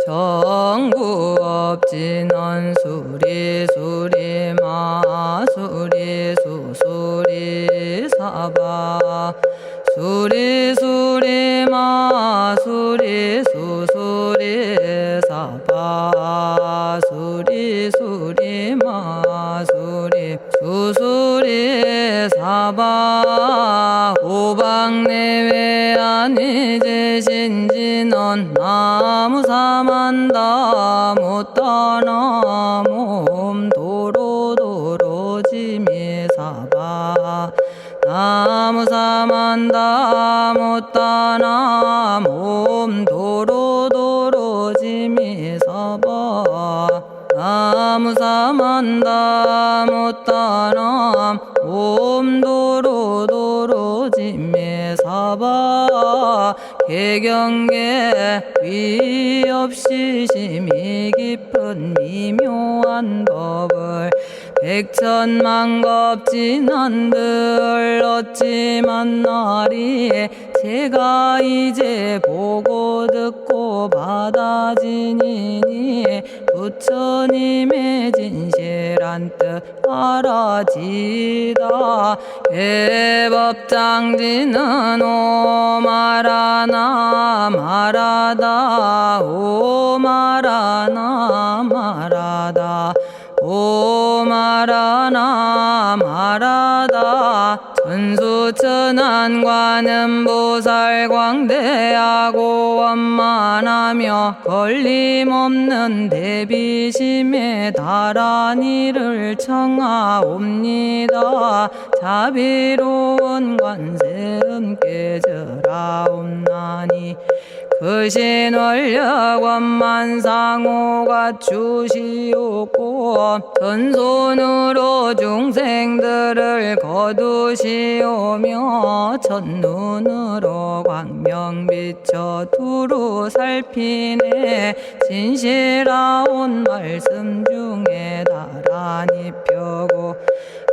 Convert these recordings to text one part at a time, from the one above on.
정구업진언 수리수리 마수리 수수리 사바 수리수리 마수리 수수리 사바 수리수리 마수리 수수리 사바 오방내외 안이제신진언 나무사만다 못다나 몸 도로도로지미사바 나무사만다 못다나 몸 도로도로지미사바 나무사만다 못다나 몸 도로도로지미사바 개경계 위없이 심히 깊은 미묘한 법을 백천만겁진한들 어찌 만나리 제가 이제 보고 듣고 받아지니니 부처님의 진실한 뜻 알아지다 대법장지는 오마라나 마라다 오마라나 마라다 오마라나 마라다 천수천안관음 보살 광대하고 원만하며 걸림없는 대비심에 달한 이를 청하옵니다. 자비로운 관세음께 절하옵나니 그신 원력 원만상호가 주시옵고 전손으로 중생들을 거두시오며 첫눈으로 광명 비쳐 두루 살피네 진실하온 말씀 중에 나란히 펴고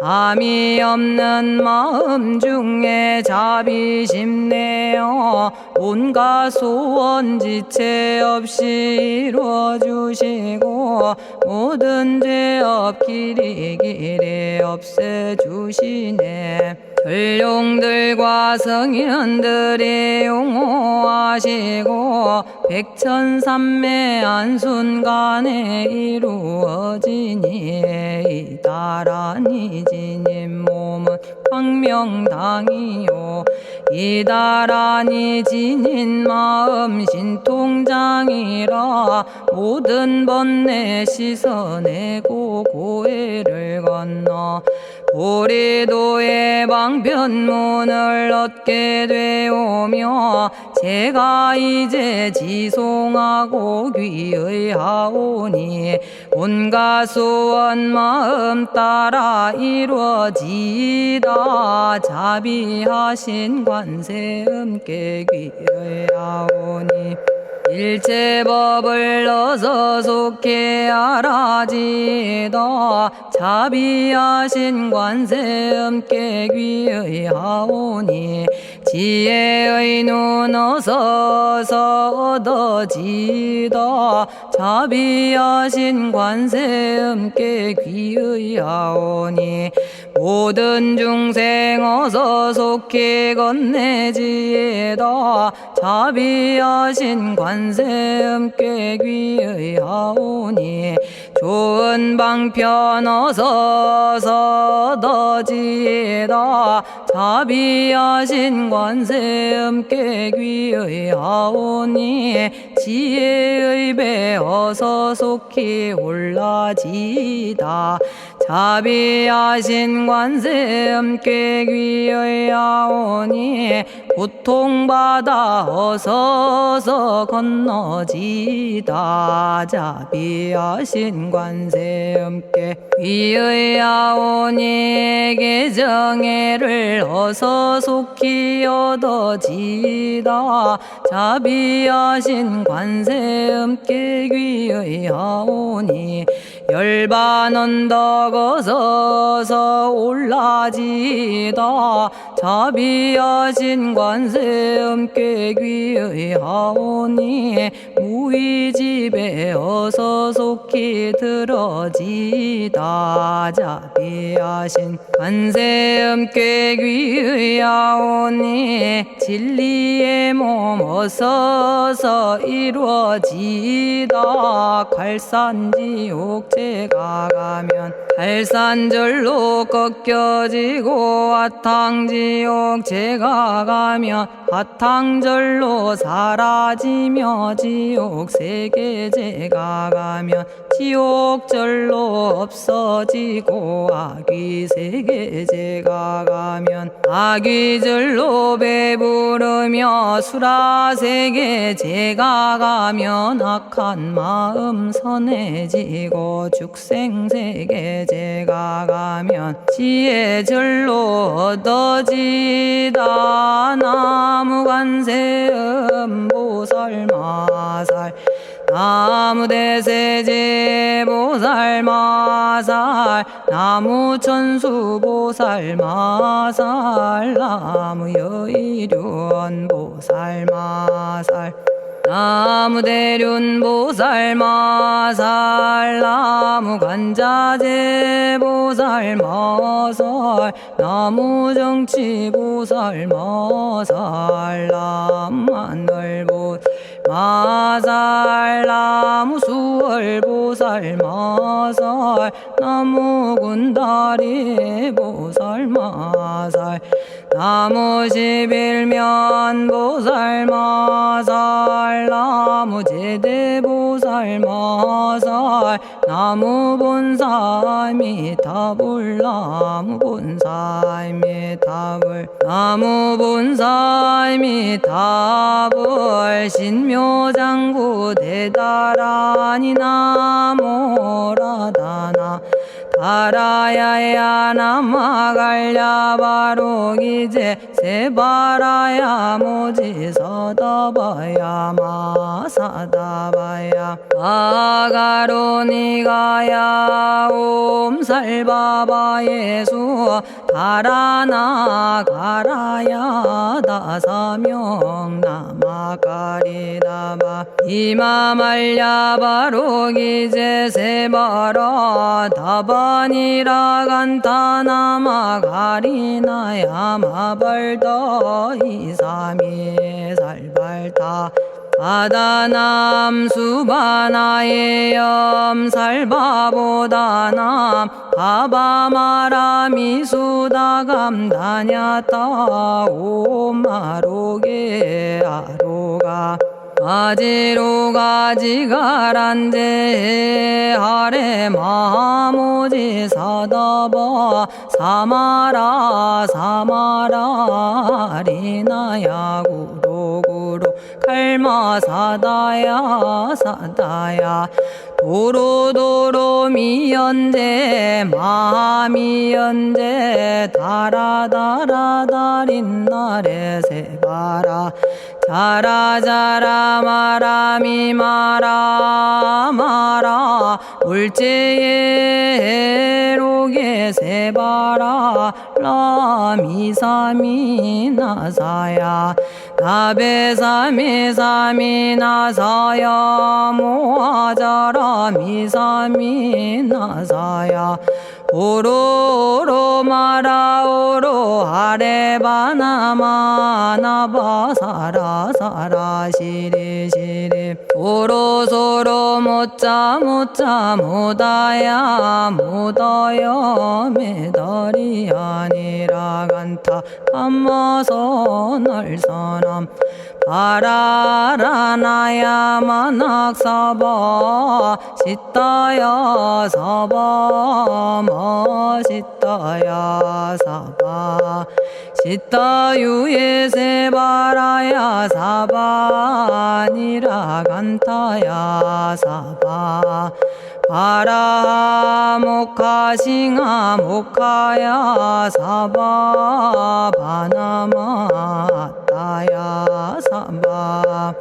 암이 없는 마음 중에 자비심 내어 온갖 소원 지체 없이 이루어주시고 모든 죄업 길이 없애주시네. 전룡들과 성인들이 용호하시고 백천삼매 한순간에 이루어지니 이다라니 지님 몸은 광명당이요 이다라니 지닌 마음 신통장이라 모든 번뇌 씻어내고 고해를 건너 보리도의 방편문을 얻게 되오며 제가 이제 지송하고 귀의하오니 온갖 소원 마음 따라 이루어지다 자비하신 관세음께 귀의하오니 일체법을 어서 속히 알아지다 자비하신 관세음께 귀의하오니 지혜의 눈 어서 얻어지다 자비하신 관세음께 귀의하오니 모든 중생 어서 속히 건네지다 자비하신 관세음께 귀의하오니 좋은 방편 어서 얻어지다 자비하신 관세음께 귀의하오니 지혜의 배 어서 속히 올라지다 자비하신 관세음께 귀의하오니 고통받아 어서서 건너지다 자비하신 관세음께 귀의하오니 개정애를 어서 속히 얻어지다 자비하신 관세음께 귀의하오니 열반 언덕 어서서 올라지다 자비하신 관세음께 귀의하오니 무의집에 어서 속히 들어지다. 자비하신 관세음께 귀의하오니 진리의 몸 어서서 이루어지다. 갈산지옥 제가 가면 갈산절로 꺾여지고 화탕지옥 제가 가면 화탕절로 사라지며 지옥 세계 제가 가면 지옥절로 없어지고 아귀 세계 제가 가면 아귀절로 배부르며 수라 세계 제가 가면 악한 마음 선해지고 죽생 세계 제가 가면 지혜절로 얻어지다. 나무관세음 보살마살 나무대세제 보살마살 나무천수 보살마살 나무여의륜 보살마살 나무대륜 보살마살 나무관자재 보살마살 나무정치 보살마살 나무하늘 보살마살 나무수월 보살마살 나무군다리 보살마살 나무십일면 보살마살 나무제대 보살마살 나무본사미타불 나무본사미타불 나무본사미타불 신묘장구 대다라니 나모라다나 다라야야 남아갈랴 바로기제 세바라야 모지서다바야 마사다바야 아가로니가야 옴살바바 예수 다라나 가라야 다사명 나마가리다바 이마말랴 바로기제 세바라 다바니라 간타나마 가리나야 마발더 이사미 살발타 바다남 수바나의 염살바보다남 바바마라미 수다감다냐타 오마로게 아로가 아지로가 지가란제 하레 마모지 사다바 사마라 사마라 리나야 구로구로 칼마 사다야 사다야 도로도로 미연제 마미연제 다라다라다린나레 세바라 자라자라 마라미 마라 마라 울제에 로게 세바라 라미사미 나사야 나베사미사미 나사야 모아자라 미사미 나사야 오로로 마라오로 아레바나마 나바사라 사라 시리 시리 오로소로 모짜 모짜 모다야 모다야 메다리 아니라 간타 감마서 날선함 바라라나야 만학사바 시타야 사바 마시타야 사바 시타유예 세바라야 사바 니라 간타야 사바 바라 모카싱아 모카야 사바 바나마 따야 사바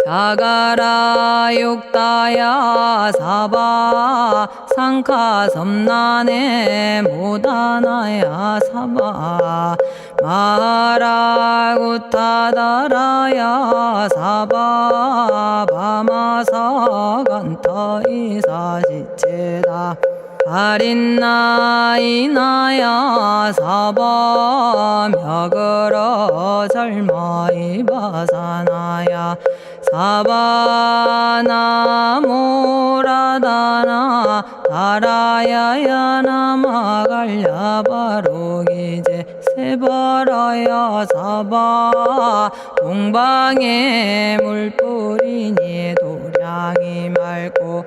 자가라 육다야 사바 상카 섬나네 모다나야 사바 마라구타다라야 사바바마사간타 이사시체다 아린나이나야 사바며그러 절마이바사나야 사바나모라다나 다라야야 나마갈야바로기제 세바라야 사바 동방에 물뿌리니 도량이 맑고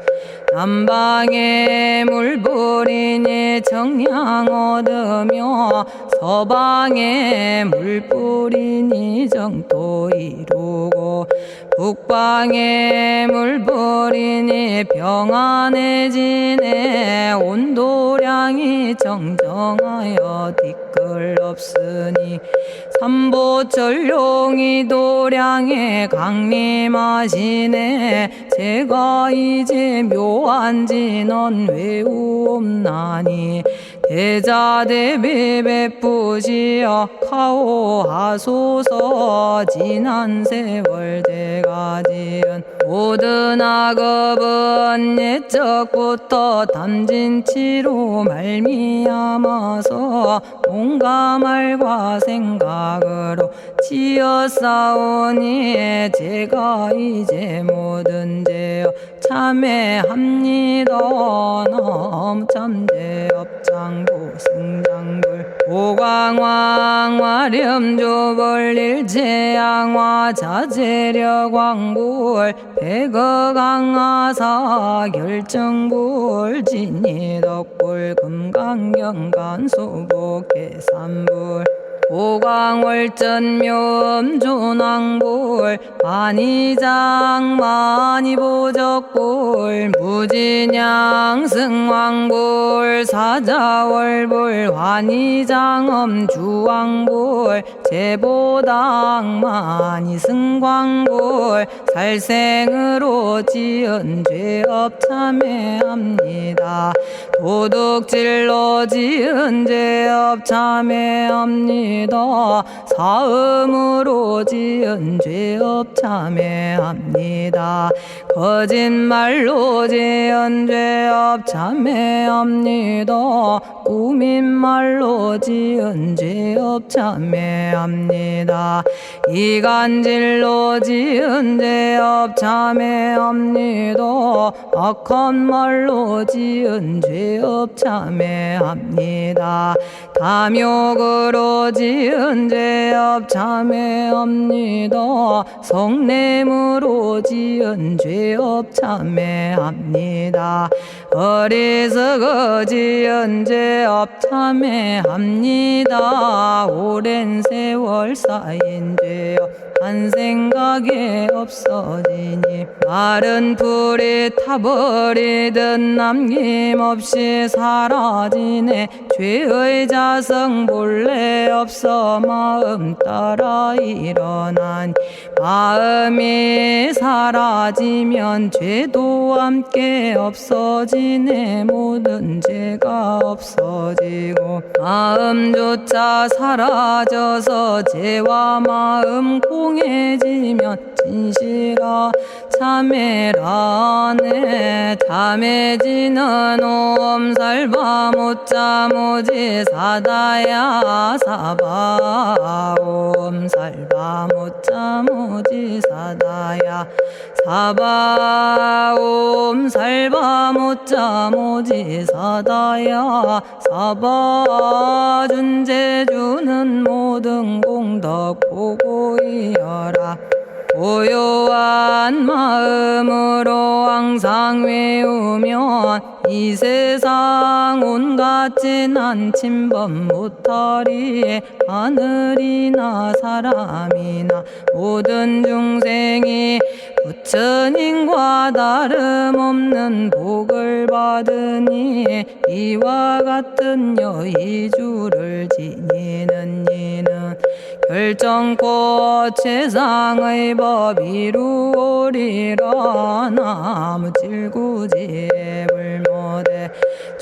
남방에 물뿌리니 정량 얻으며 서방에 물뿌리니 정토 이루고 북방에 물뿌리니 평안해지네 온도량이 정정하여 뒤끌 없으니 삼보철룡이 도량에 강림하시네 제가 이제 묘한 진언 외우옵나니 대자대비 베푸시어 카오하소서 지난 세월 제가 지은 모든 악업은 옛적부터 탐진치로 말미암아서 온갖 말과 생각으로 지었사오니 제가 이제 모든 죄업 참회합니다. 너무 참죄업장부 승장불 오광왕 화렴조벌 일체양화 자재력왕불 백어강하사 결정불 진이덕불 금강경간 수복계산불 오광월전묘음존왕불 만이장 만이보적불 무진양승왕불 사자월불 환희장엄주왕불 제보당 만이승광불 살생으로 지은 죄업 참회합니다. 도둑질로 지은 죄업 참회합니다. 사음으로 지은 죄업 참회합니다. 거짓말로 지은 죄업 참회합니다. 꾸민말로 지은 죄업 참회합니다. 이간질로 지은 죄업 참회합니다. 악한 말로 지은 죄업 참회합니다. 탐욕으로 지은 죄업 참회합니다. 성냄으로 지은 죄업 참회합니다. 어리석어 지은 죄업 참회합니다. 오랜 세월 쌓인 죄업 한 생각에 없어지니 마른 풀이 타버리듯 남김없이 사라지네. 죄의 자성 본래 없어 마음 따라 일어나니 마음이 사라지면 죄도 함께 없어지네. 모든 죄가 없어지고 마음조차 사라져서 죄와 마음 공해지면 진실아 참회라네. 참해지는 옴살바 못자 모지 사다야 사바 옴살바 못자 모지 사다야 사바 옴살바 못자 모지 사다야 사바 준제주는 모든 공덕 보고이여라. 고요한 마음으로 항상 외우면 이 세상 온갖 진한 침범 못하리. 하늘이나 사람이나 모든 중생이 부처님과 다름없는 복을 받으니 이와 같은 여의주를 지니는 이는 결정코 최상의 법 이루오리라. 나무질구지불모대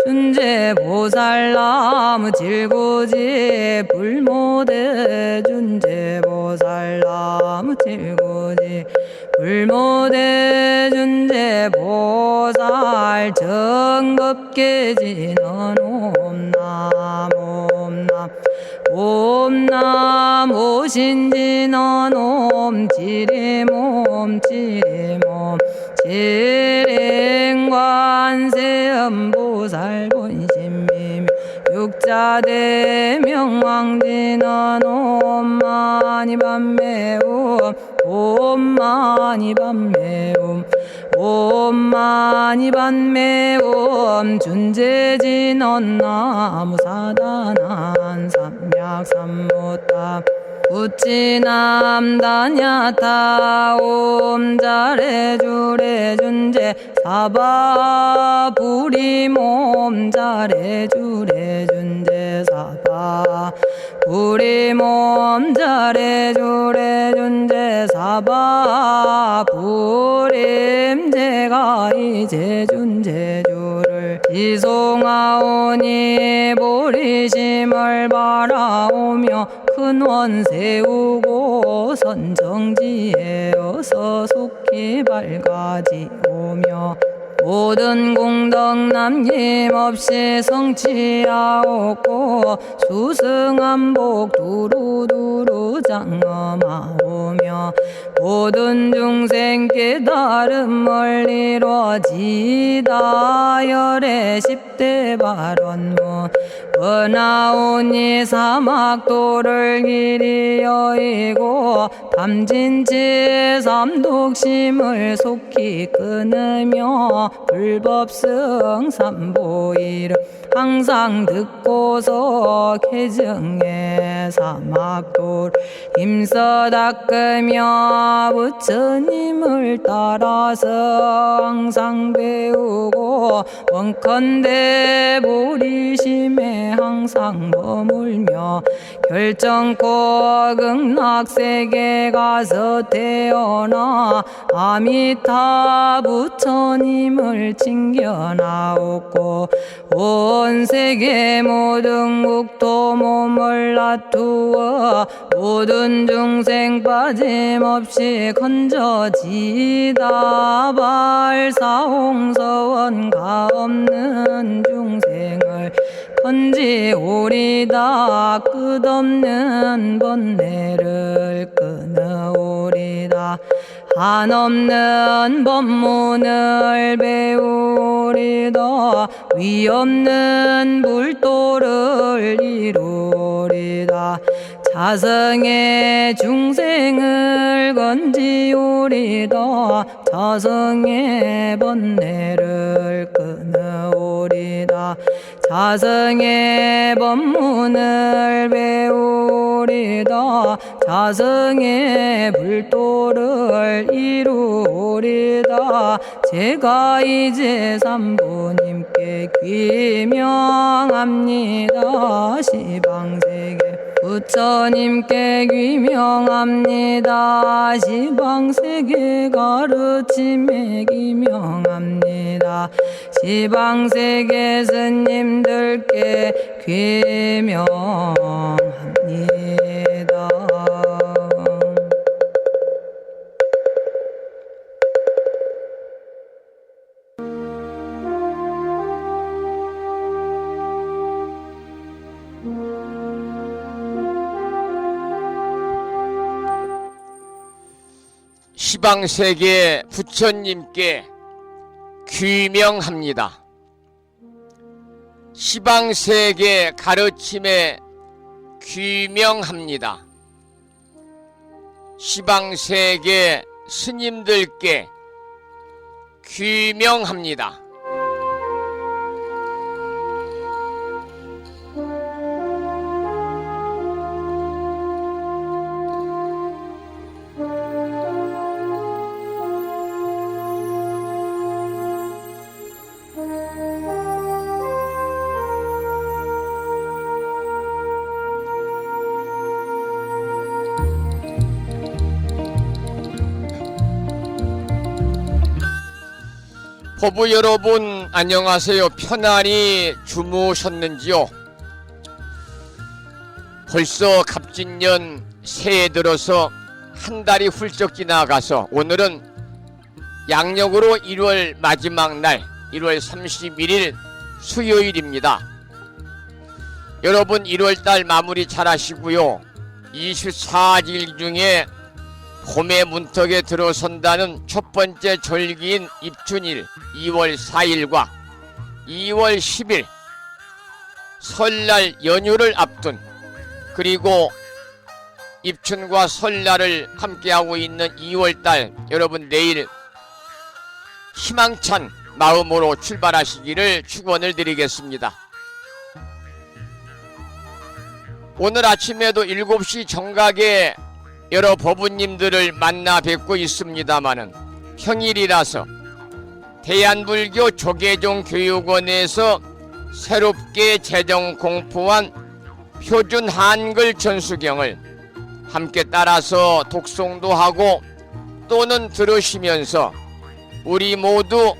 준제보살나무 질구지 불모대 준제보살나무 질구지 불모대 준제보살 정겁계지는 옴남 옴남 옴남 오신지는 옴 지림옴 지림옴 지림관세음보살 본심미묘 육자대명왕지는 옴마니밤매옴 옴마니밤매옴 옴마니밤매옴 준제진언 나무사다난 삼약삼무타 우치남다냐타 옴자레주레 준제 사바 부리몸 자레주레 준제 사바 부리몸 자레주레 준제 사바 부림 제가 이제 준제주를 지송하오니 보리심을 바라오며 큰원 세우고 선정지에 어서 속히 밝아지오며 모든 공덕 남김없이 성취하옵고 수승한복 두루두루 장엄하오며 모든 중생 깨달음을 이루어지다 열의 10대 발언문 은하오니 사막도를 길이 여의고 담진치 삼독심을 속히 끊으며 불법승 삼보이를 항상 듣고서 개정해 사막도를 힘써 닦으며 부처님을 따라서 항상 배우고 원컨대 보리심에 항상 머물며 결정코 극락세계 가서 태어나 아미타 부처님을 칭견하옵고 온 세계 모든 국토 몸을 놔두어 모든 중생 빠짐없이 건져지다 발사홍서원 가없는 중생을 건지오리다 끝없는 번뇌를 끊어오리다 한없는 법문을 배우리다 위없는 불도를 이루리다 자성의 중생을 건지오리다 자성의 번뇌를 끊어오리다 자성의 법문을 배우리다 자성의 불도를 이루리다 제가 이제 삼부님께 귀명합니다 시방세계 부처님께 귀명합니다 시방세계 가르침에 귀명합니다 시방세계 스님들께 귀명합니다. 시방세계 부처님께 귀명합니다. 시방세계 가르침에 귀명합니다. 시방세계 스님들께 귀명합니다. 법부 여러분 안녕하세요. 편안히 주무셨는지요? 벌써 갑진년 새해 들어서 한 달이 훌쩍 지나가서 오늘은 양력으로 1월 마지막 날 1월 31일 수요일입니다. 여러분 1월달 마무리 잘 하시고요. 24일 중에 봄의 문턱에 들어선다는 첫 번째 절기인 입춘일 2월 4일과 2월 10일 설날 연휴를 앞둔, 그리고 입춘과 설날을 함께하고 있는 2월달, 여러분 내일 희망찬 마음으로 출발하시기를 축원을 드리겠습니다. 오늘 아침에도 7시 정각에 여러 법우님들을 만나 뵙고 있습니다마는 평일이라서 대한불교 조계종 교육원에서 새롭게 제정 공포한 표준 한글 전수경을 함께 따라서 독송도 하고 또는 들으시면서 우리 모두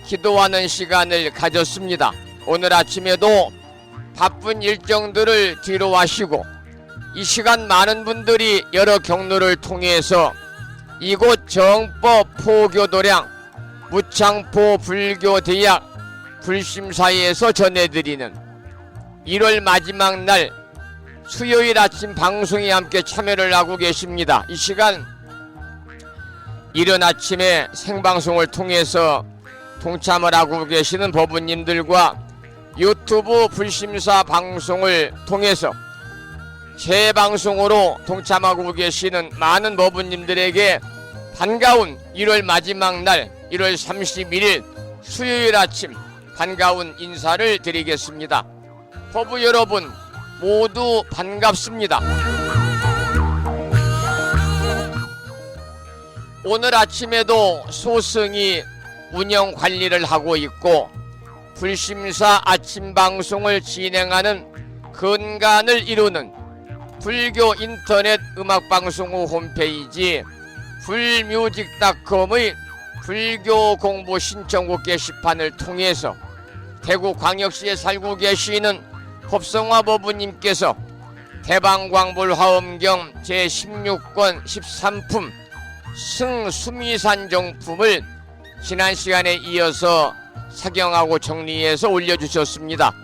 기도하는 시간을 가졌습니다. 오늘 아침에도 바쁜 일정들을 뒤로 하시고 이 시간 많은 분들이 여러 경로를 통해서 이곳 정법 포교도량 무창포 불교대학 불심사에서 전해드리는 1월 마지막 날 수요일 아침 방송에 함께 참여를 하고 계십니다. 이 시간 이른 아침에 생방송을 통해서 동참을 하고 계시는 법우님들과 유튜브 불심사 방송을 통해서 재방송으로 동참하고 계시는 많은 법우님들에게 반가운 1월 마지막 날 1월 31일 수요일 아침 반가운 인사를 드리겠습니다. 법우 여러분 모두 반갑습니다. 오늘 아침에도 소승이 운영 관리를 하고 있고 불심사 아침 방송을 진행하는 근간을 이루는 불교 인터넷 음악방송국 홈페이지 불뮤직닷컴의 불교 공부 신청곡 게시판을 통해서 대구광역시에 살고 계시는 법성화 법우님께서 대방광불 화엄경 제16권 13품 승수미산 정품을 지난 시간에 이어서 사경하고 정리해서 올려주셨습니다.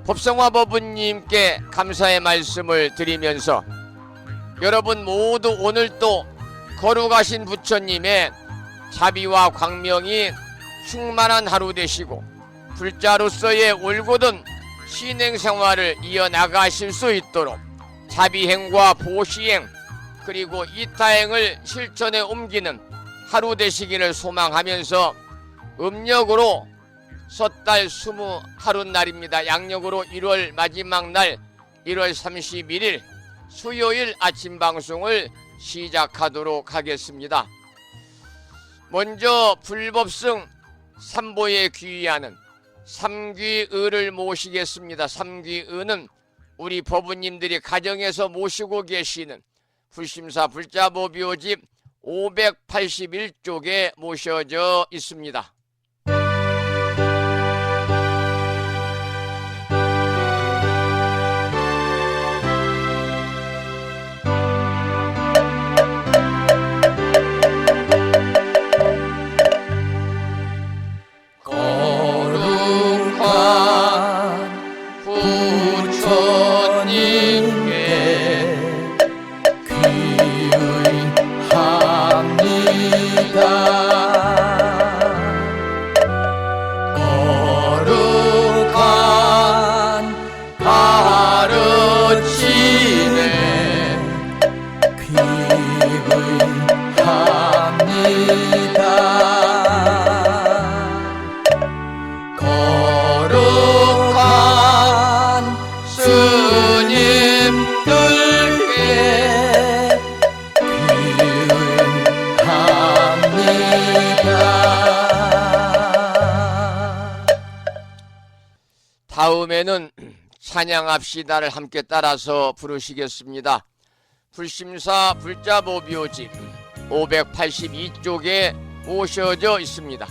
법성화 법우님께 감사의 말씀을 드리면서 여러분 모두 오늘 또 거룩하신 부처님의 자비와 광명이 충만한 하루 되시고 불자로서의 올곧은 신행생활을 이어나가실 수 있도록 자비행과 보시행 그리고 이타행을 실천에 옮기는 하루 되시기를 소망하면서 음력으로 섣달 21날입니다. 양력으로 1월 마지막 날 1월 31일 수요일 아침 방송을 시작하도록 하겠습니다. 먼저 불법승 삼보에 귀의하는 삼귀의를 모시겠습니다. 삼귀의는 우리 법우님들이 가정에서 모시고 계시는 불심사 불자보묘집 581쪽에 모셔져 있습니다. 다음에는 찬양합시다를 함께 따라서 부르시겠습니다. 불심사 불자보묘집 582쪽에 모셔져 있습니다.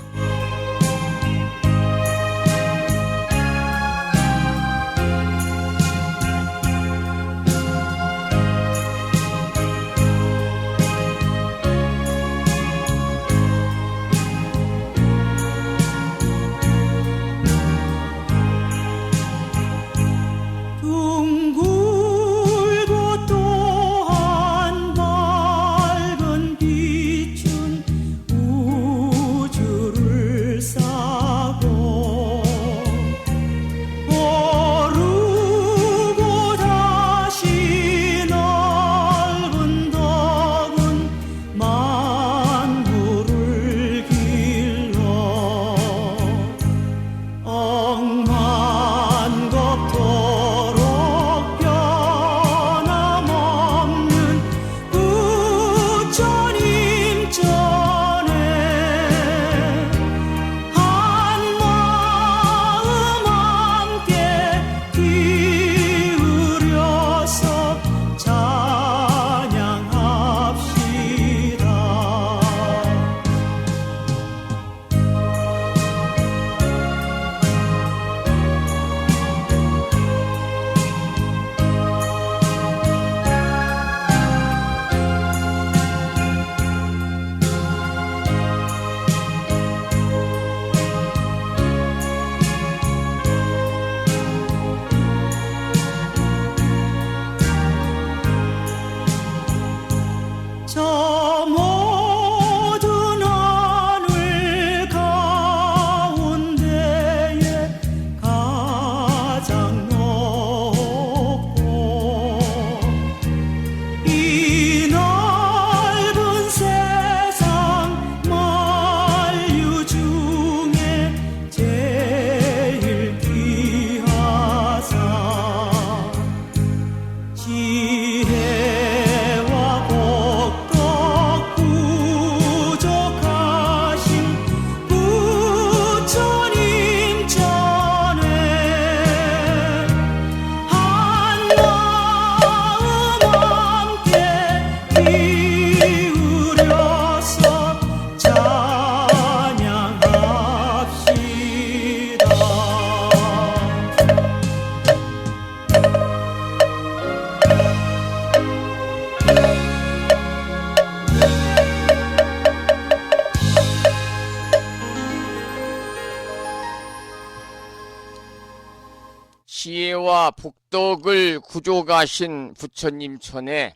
지혜와 복덕을 구조가신 부처님 전에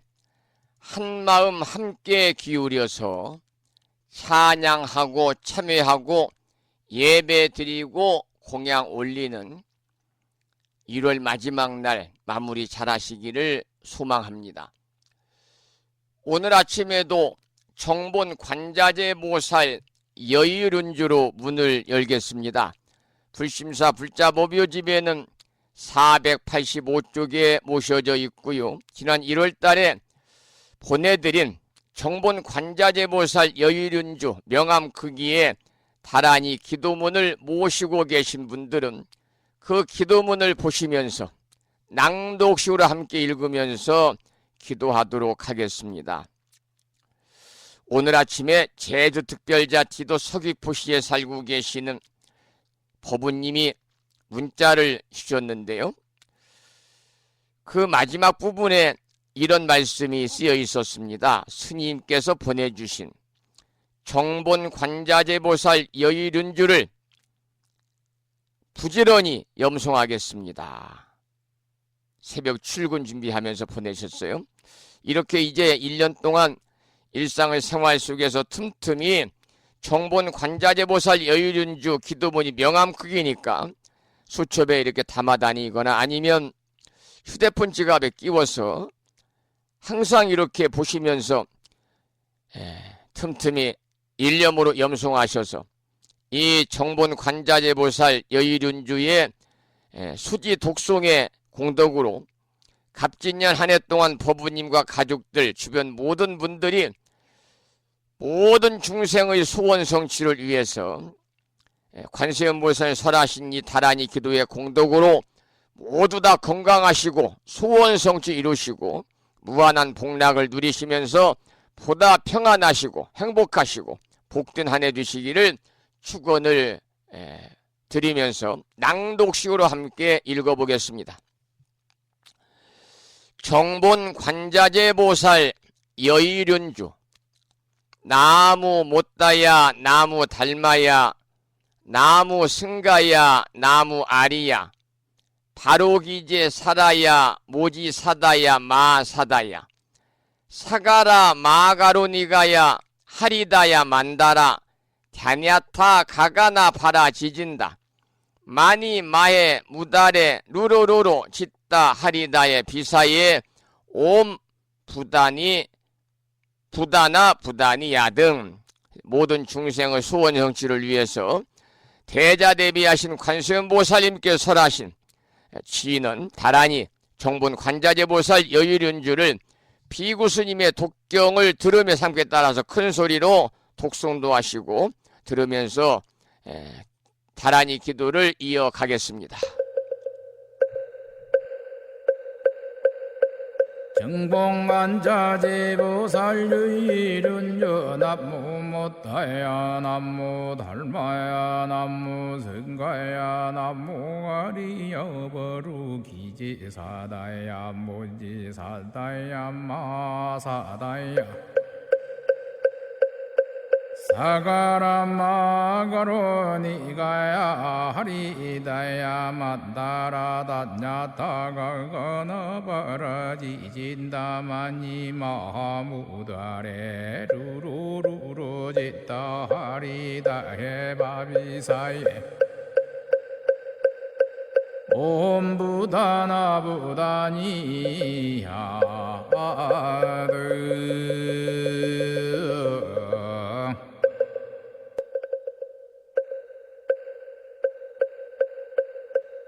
한마음 함께 기울여서 찬양하고 참회하고 예배 드리고 공양 올리는 1월 마지막 날 마무리 잘 하시기를 소망합니다. 오늘 아침에도 정본 관자재 모살 여의륜주로 문을 열겠습니다. 불심사 불자법요집에는 485쪽에 모셔져 있고요. 지난 1월 달에 보내드린 정본 관자재 모살 여의륜주 명암 크기에 다란히 기도문을 모시고 계신 분들은 그 기도문을 보시면서 낭독식으로 함께 읽으면서 기도하도록 하겠습니다. 오늘 아침에 제주특별자치도 서귀포시에 살고 계시는 법우님이 문자를 주셨는데요. 그 마지막 부분에 이런 말씀이 쓰여 있었습니다. 스님께서 보내주신 정본 관자재 보살 여의륜주를 부지런히 염송하겠습니다. 새벽 출근 준비하면서 보내셨어요. 이렇게 이제 1년 동안 일상의 생활 속에서 틈틈이 정본 관자재 보살 여의륜주 기도문이 명암 크기니까 수첩에 이렇게 담아 다니거나 아니면 휴대폰 지갑에 끼워서 항상 이렇게 보시면서 틈틈이 일념으로 염송하셔서 이 정본 관자재 보살 여의륜주의 수지 독송의 공덕으로 갑진년 한 해 동안 법우님과 가족들 주변 모든 분들이 모든 중생의 소원 성취를 위해서 관세음보살 설하신 이 다란이 기도의 공덕으로 모두 다 건강하시고 소원 성취 이루시고 무한한 복락을 누리시면서 보다 평안하시고 행복하시고 복된 한 해 되시기를 축원을 드리면서 낭독식으로 함께 읽어보겠습니다. 정본 관자재 보살 여의륜주 나무 못다야 나무 달마야 나무 승가야 나무 아리야 바로기제 사다야 모지 사다야 마 사다야 사가라 마가로니가야 하리다야 만다라 갸냐타 가가나 바라 지진다 마니 마에 무다레 루로로로 짓다 하리다의 비사에 옴 부다니 부다나 부다니야 등 모든 중생의 소원 성취를 위해서 대자대비하신 관세음보살님께 설하신 지는 다란히 정본 관자재 보살 여의륜주를 비구스님의 독경을 들으며 함께 따라서 큰 소리로 독송도 하시고 들으면서 다란히 기도를 이어가겠습니다. 정봉관자재 보살 여의륜주 남무 못다야 남무 달마야 남무 승가야 남무 아리야 버루기지 사다야 모지 사다야 마 사다야 사가라 마가로니가야 하리다야 만다라 다냐타가 가나바라 지진다마니 마무다레 루루루루 짓다 하리다해 바비사예 옴 부다나 부다니야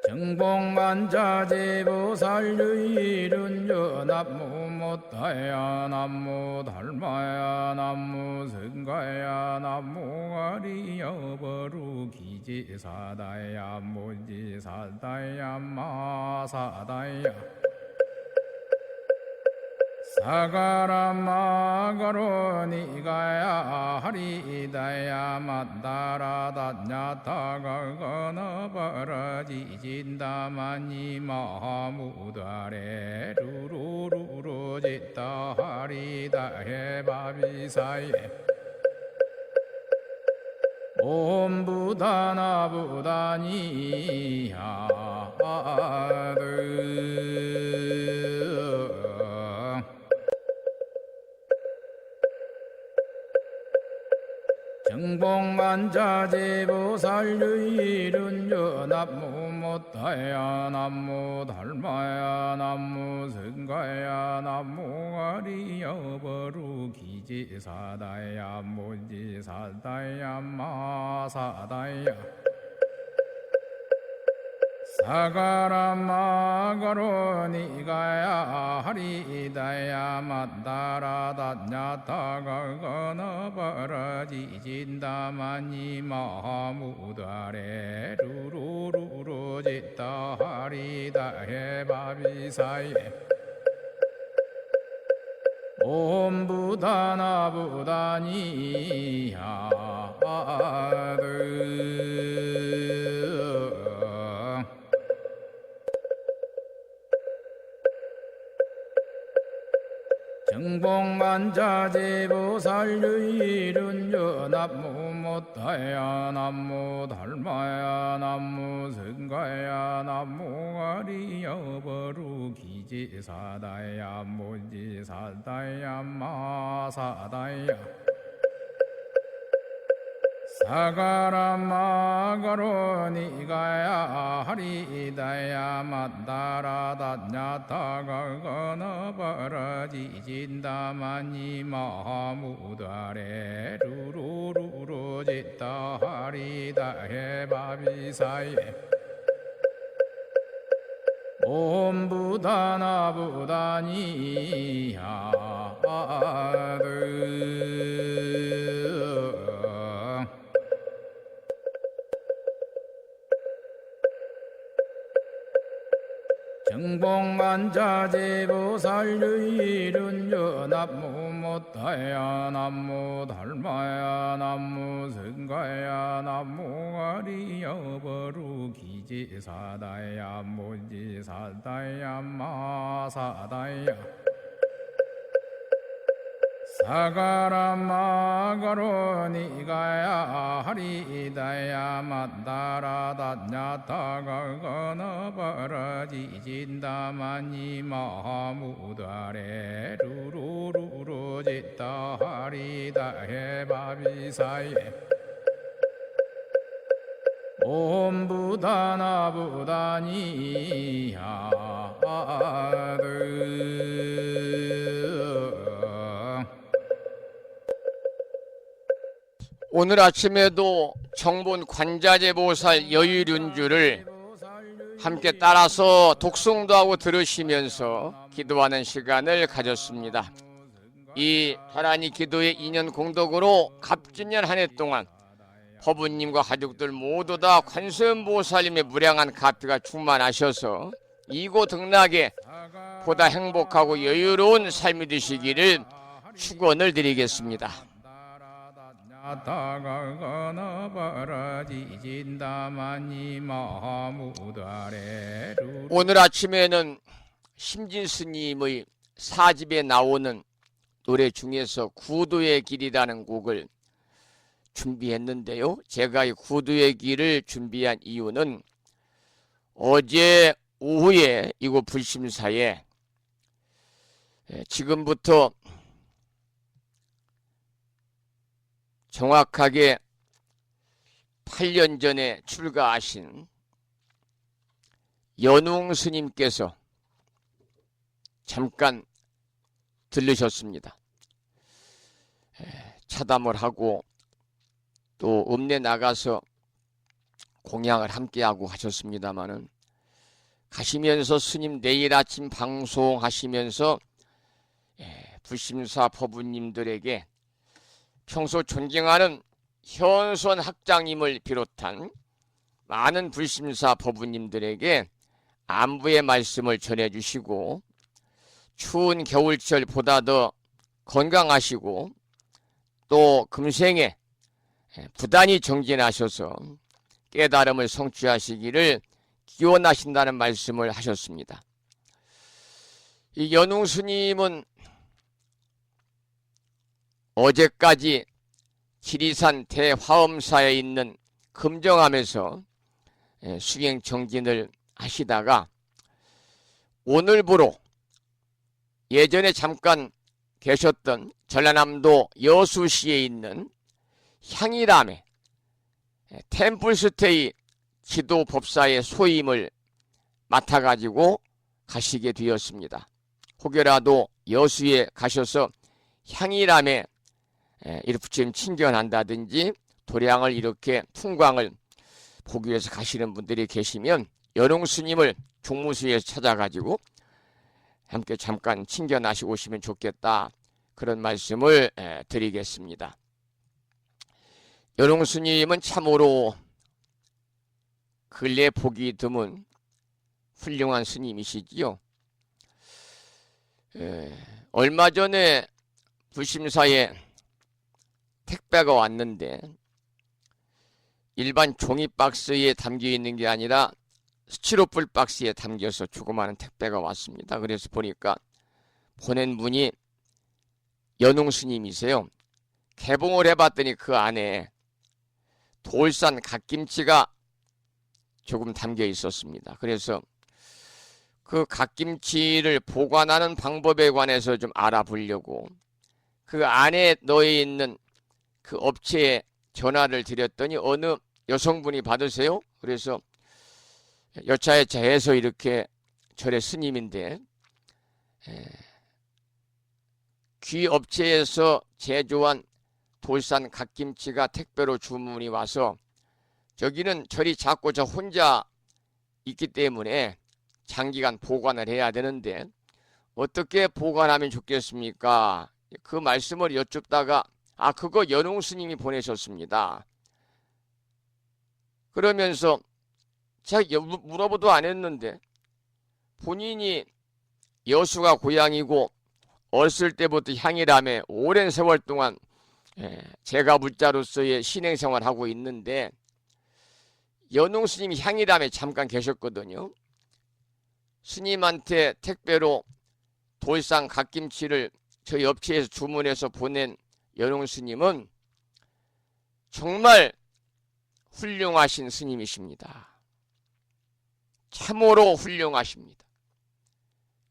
정봉관자재 보살 여의륜주 남무 못다야 남무 달마야 남무 승가야 남무 아리야 버루기지 사다야 모지 사다야 마 사다야 사가라 마가로니가야 하리다야 만다라 다냐타가 가나바라 지진다마니 마무다레 루루루루 짓다 하리다해 바비사예 옴 부다나 부다니야 정복만자제보살유일은요 남무 못다야 남무 달마야 남무 승가야 남무 아리여버루 기지사다야 무지사다야 마사다야 사가라마가로니가야 하리다야 만다라다냐타가거너버러지진다마니 마무다레 루루루루지다 하리다해 바비사예 옴부다나부다니야드 정복만자제보살유일은요 남무 못다야 남무 달마야 남무 승가야 남무 아리여버루 기지사다야 무지사다야 마사다야 사가라마가로니가야 하리다야 만다라다냐타가거너버러지진다마니 마무다레 루루루루지다 하리다해 바비사예 옴부다나부다니야드 정복만자제보살유일은요 남무 못다야 남무 달마야 남무 승가야 남무 아리여버루 기지사다야 무지사다야 마사다야 사가라마가로니가야 하리다야 만다라다냐타가거너버러지진다마니 마무다레 루루루루지다 하리다해 바비사예 옴부다나부다니야드 오늘 아침에도 정본 관자재보살 여의륜주를 함께 따라서 독송도 하고 들으시면서 기도하는 시간을 가졌습니다. 이 다란이 기도의 인연 공덕으로 갑진년 한 해 동안 법부님과 가족들 모두 다 관세음보살님의 무량한 가피가 충만하셔서 이고등락에 보다 행복하고 여유로운 삶이 되시기를 축원을 드리겠습니다. 오늘 아침에는 심진스님의 사집에 나오는 노래 중에서 구도의 길이라는 곡을 준비했는데요. 제가 이 구도의 길을 준비한 이유는 어제 오후에 이곳 불심사에 지금부터 정확하게 8년 전에 출가하신 연웅 스님께서 잠깐 들르셨습니다. 차담을 하고 또 읍내 나가서 공양을 함께하고 하셨습니다마는 가시면서 스님 내일 아침 방송하시면서 불심사 법부님들에게 평소 존경하는 현선 학장님을 비롯한 많은 불심사 법부님들에게 안부의 말씀을 전해주시고 추운 겨울철 보다 더 건강하시고 또 금생에 부단히 정진하셔서 깨달음을 성취하시기를 기원하신다는 말씀을 하셨습니다. 이 연웅 스님은 어제까지 지리산 대화엄사에 있는 금정암에서 수행 정진을 하시다가 오늘부로 예전에 잠깐 계셨던 전라남도 여수시에 있는 향일암의 템플스테이 지도법사의 소임을 맡아가지고 가시게 되었습니다. 혹여라도 여수에 가셔서 향일암에 이렇게 부처님 친견한다든지 도량을 이렇게 풍광을 보기 위해서 가시는 분들이 계시면 연홍스님을 종무수에서 찾아가지고 함께 잠깐 친견하시고 오시면 좋겠다, 그런 말씀을 드리겠습니다. 연홍스님은 참으로 근래 보기 드문 훌륭한 스님이시지요. 얼마 전에 불심사에 택배가 왔는데 일반 종이 박스에 담겨 있는 게 아니라 스티로폴 박스에 담겨서 조그마한 택배가 왔습니다. 그래서 보니까 보낸 분이 연홍 스님이세요. 개봉을 해봤더니 그 안에 돌산 갓김치가 조금 담겨 있었습니다. 그래서 그 갓김치를 보관하는 방법에 관해서 좀 알아보려고 그 안에 넣어 있는 그 업체에 전화를 드렸더니 어느 여성분이 받으세요? 그래서 여차여차 해서 이렇게 절의 스님인데 귀 업체에서 제조한 돌산 갓김치가 택배로 주문이 와서 저기는 절이 작고 저 혼자 있기 때문에 장기간 보관을 해야 되는데 어떻게 보관하면 좋겠습니까? 그 말씀을 여쭙다가 그거 연홍 스님이 보내셨습니다. 그러면서 제가 물어보도 안 했는데 본인이 여수가 고향이고 어렸을 때부터 향일암에 오랜 세월 동안 제가 불자로서의 신행생활을 하고 있는데 연홍 스님이 향일암에 잠깐 계셨거든요. 스님한테 택배로 돌산 갓김치를 저희 업체에서 주문해서 보낸 연홍 스님은 정말 훌륭하신 스님이십니다. 참으로 훌륭하십니다.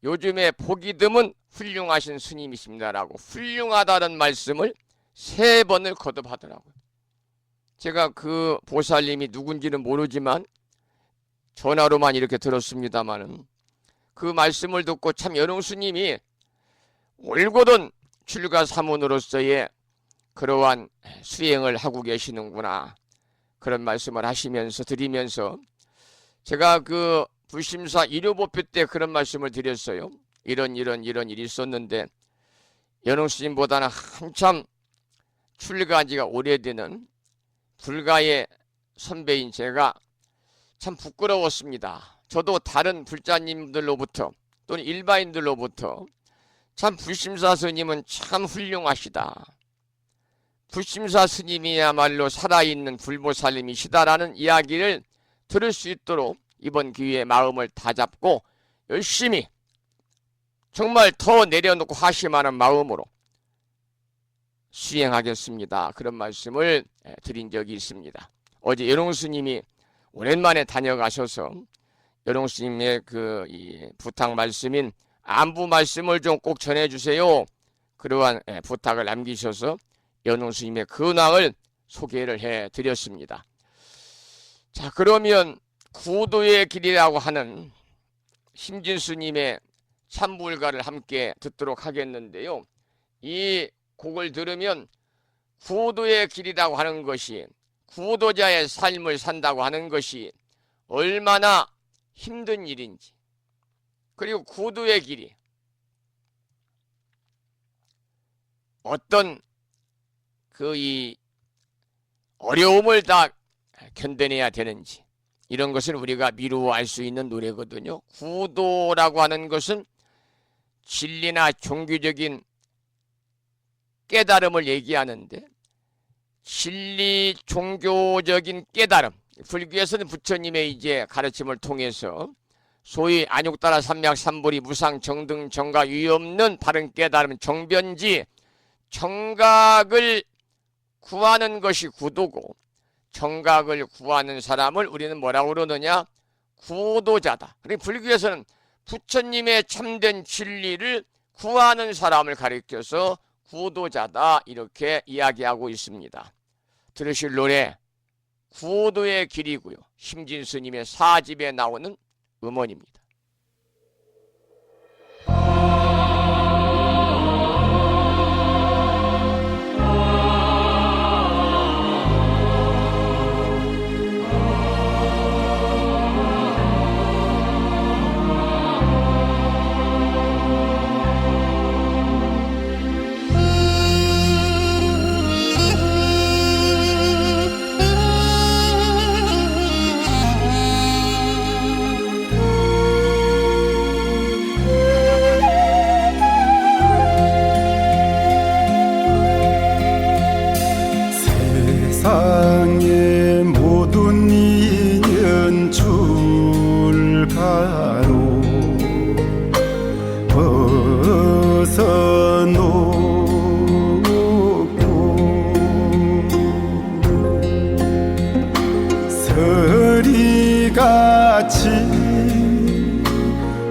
요즘에 보기 드문 훌륭하신 스님이십니다라고 훌륭하다는 말씀을 3번을 거듭하더라고요. 제가 그 보살님이 누군지는 모르지만 전화로만 이렇게 들었습니다마는 그 말씀을 듣고 참 연홍 스님이 올곧은 출가 사문으로서의 그러한 수행을 하고 계시는구나, 그런 말씀을 하시면서 드리면서 제가 그 불심사 일요법회 때 그런 말씀을 드렸어요. 이런 일이 있었는데 연홍 스님보다는 한참 출가한 지가 오래되는 불가의 선배인 제가 참 부끄러웠습니다. 저도 다른 불자님들로부터 또는 일반인들로부터 참 불심사 스님은 참 훌륭하시다, 불심사 스님이야말로 살아있는 불보살님이시다라는 이야기를 들을 수 있도록 이번 기회에 마음을 다잡고 열심히 정말 더 내려놓고 하심하는 마음으로 수행하겠습니다, 그런 말씀을 드린 적이 있습니다. 어제 연홍 스님이 오랜만에 다녀가셔서 연홍 스님의 이 부탁 말씀인 안부 말씀을 좀 꼭 전해주세요, 그러한 부탁을 남기셔서 연홍 스님의 근황을 소개를 해드렸습니다. 자, 그러면 구도의 길이라고 하는 심진 스님의 참불가를 함께 듣도록 하겠는데요. 이 곡을 들으면 구도의 길이라고 하는 것이, 구도자의 삶을 산다고 하는 것이 얼마나 힘든 일인지, 그리고 구도의 길이 어떤 이 어려움을 다 견뎌내야 되는지, 이런 것을 우리가 미루어 알 수 있는 노래거든요. 구도라고 하는 것은 진리나 종교적인 깨달음을 얘기하는데, 진리 종교적인 깨달음, 불교에서는 부처님의 이제 가르침을 통해서 소위 안육따라 삼약 삼불이 무상 정등 정각 유의 없는 바른 깨달음 정변지, 정각을 구하는 것이 구도고, 정각을 구하는 사람을 우리는 뭐라고 그러느냐, 구도자다. 그리고 불교에서는 부처님의 참된 진리를 구하는 사람을 가리켜서 구도자다 이렇게 이야기하고 있습니다. 들으실 노래 구도의 길이고요. 심진스님의 4집에 나오는 음원입니다. 세상의 모든 인연 출가로 벗어놓고 서리같이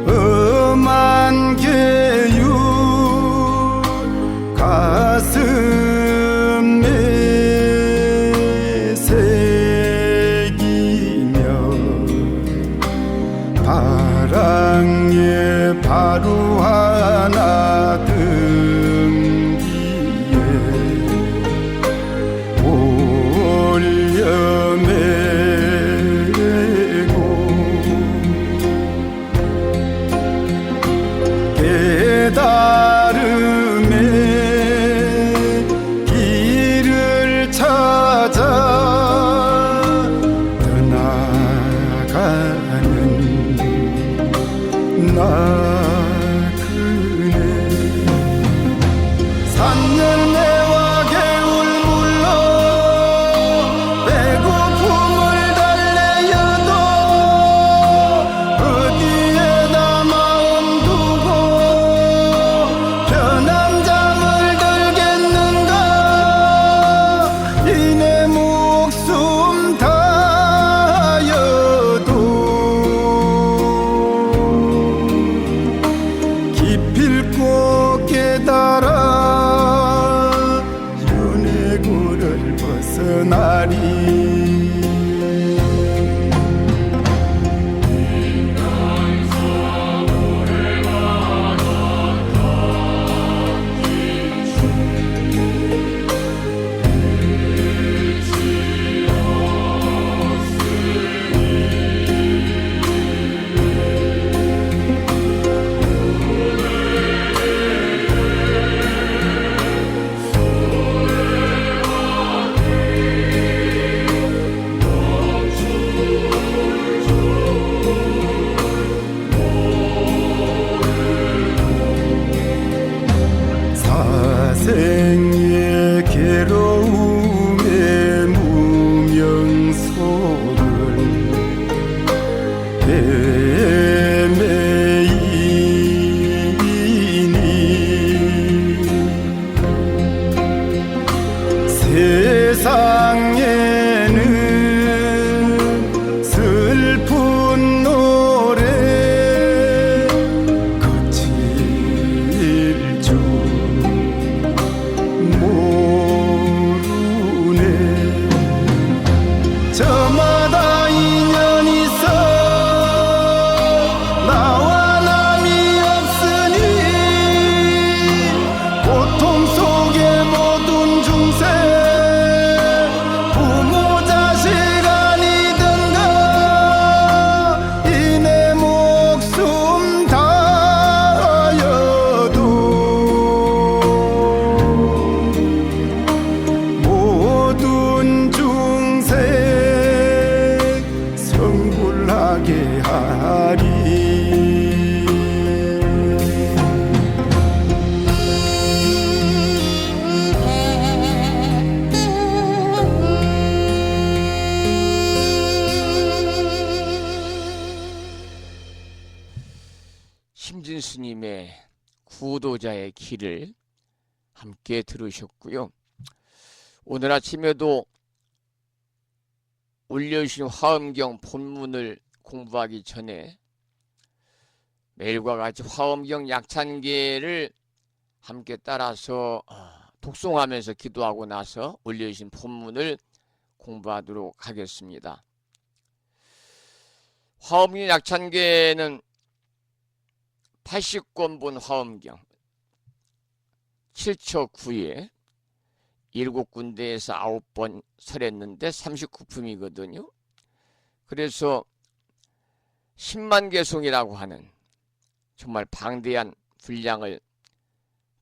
엄한 계율 가슴에 새기며 바랑에 바로 하나 등기에 올려매고 깨달음의 길을 찾아 떠나가는 나 그네 산열매와 개울물로 배고픔을 달래어도 어디에다 마음 두고 편한 잠을 들겠는가 이내 목숨 다여도 기필코 깨달아 윤회고를 벗어나리 사생의 괴로움의 무명 속을 헤매이니 세상에는 슬픈 노래 거칠 줄 모르네 저마다 인연 있어 나와 남이 없으니 고통 속에 모든 중생 부모 자식 아니던가 이내 목숨 다여도 모든 중생 성불하게 하리 심진스님의 구도자의 길을 함께 들으셨고요. 오늘 아침에도 올려주신 화엄경 본문을 공부하기 전에 매일과 같이 화엄경 약찬계를 함께 따라서 독송하면서 기도하고 나서 올려주신 본문을 공부하도록 하겠습니다. 화엄경 약찬계는 80권본 화엄경 7처 9에 7군데에서 9번 설했는데 39품이거든요. 그래서 10만 개송이라고 하는 정말 방대한 분량을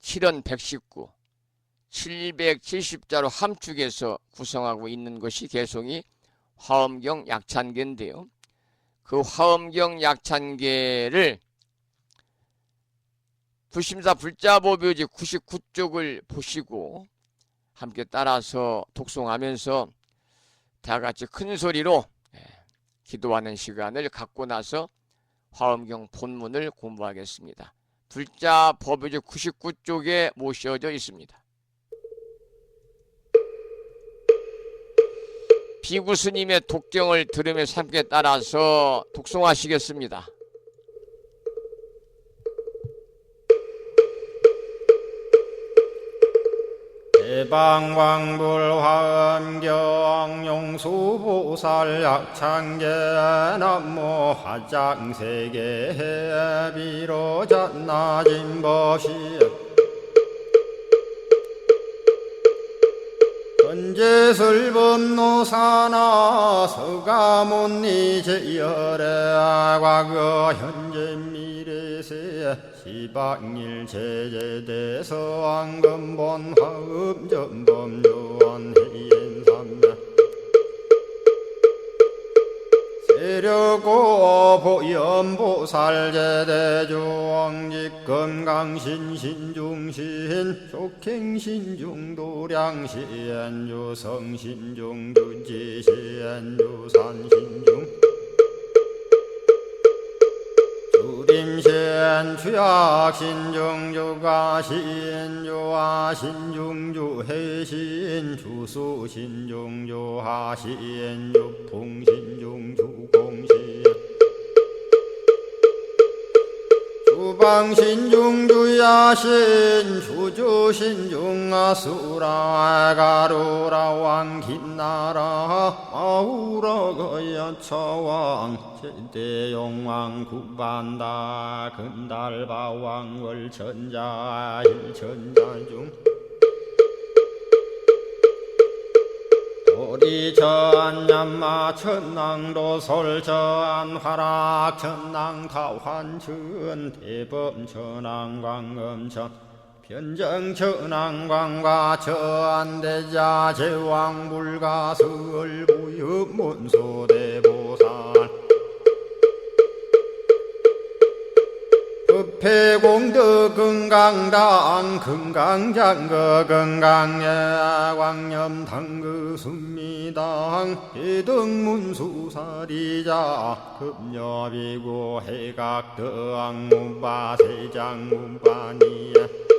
7원 119, 770자로 함축해서 구성하고 있는 것이 개송이 화엄경 약찬계인데요. 그 화엄경 약찬계를 불심사 불자보묘지 99쪽을 보시고 함께 따라서 독송하면서 다같이 큰 소리로 기도하는 시간을 갖고 나서 화엄경 본문을 공부하겠습니다. 불자보묘지 99쪽에 모셔져 있습니다. 비구스님의 독경을 들으면서 함께 따라서 독송하시겠습니다. 대방광불화엄경 용수보살 약찬계 남모 화장세계 비로잣나진 법시 현재설법노사나 서가몬니 제열의 과거 현재 미래세 시방일 제제대서 왕금본 화음전범 요한해인삼야 세력고 보연보살 제대주왕직 건강신신중신 족행신중도량신 유성신중 유지신 유산신중 주림신 주약신중 주가신 주화신중 주해신 주수신중 주하신 주풍신중 주공신 주방신중 주야신 주주신중 아수라 가루라 왕긴나라 아우라 거야차왕 제대용왕 구반다 근달바왕 월천자 일천자중 도리천냠마 천낭도솔천 화락 천낭타환천 대범천왕 광음천 변정천왕 광과 천대자 제왕 불가설 부유문소대보살 급회공덕 금강당 금강장거 금강예 광염당그 순미당 해등문수사리자 급여비고 해각덕 문바세장 문바니야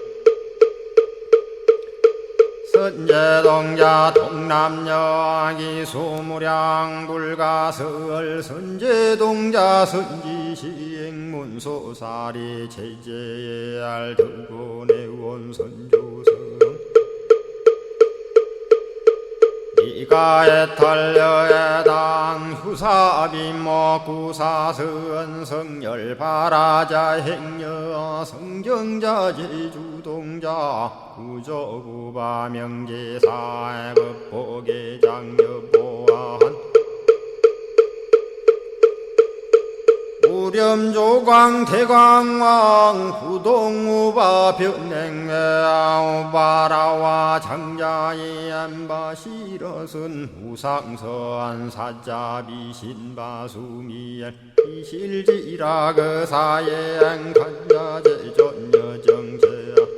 선제동자 동남여기 수무량 불가설 선제동자 선지시행문소사리 제제알 들고내원 선조성 이가에탈려에당 후사비모 구사선 성열바라자 행여 성정자 제주동자 구조구바 명제사 법보계장여보한 우렴조광 대광왕 부동우바 변행매우바라와 장자이 안바시러선 우상서안 사자비신바수미엘 이실지라 그사예행 간자제존여정제야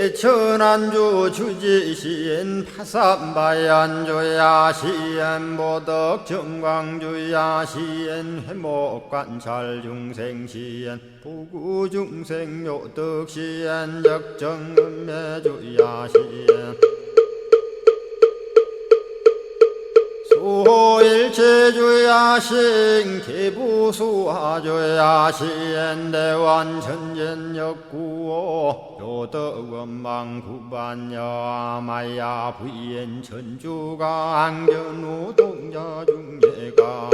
대천안주 주지시엔 파산바얀주야시엔 보덕정광주야시엔 회목관찰중생시엔 부구중생묘덕시엔 적정음매주야시엔 주일체주야신 기부수하주야신 대완천전역구오 요덕원망구반여마야 부인 천주가 안견우 동자중예가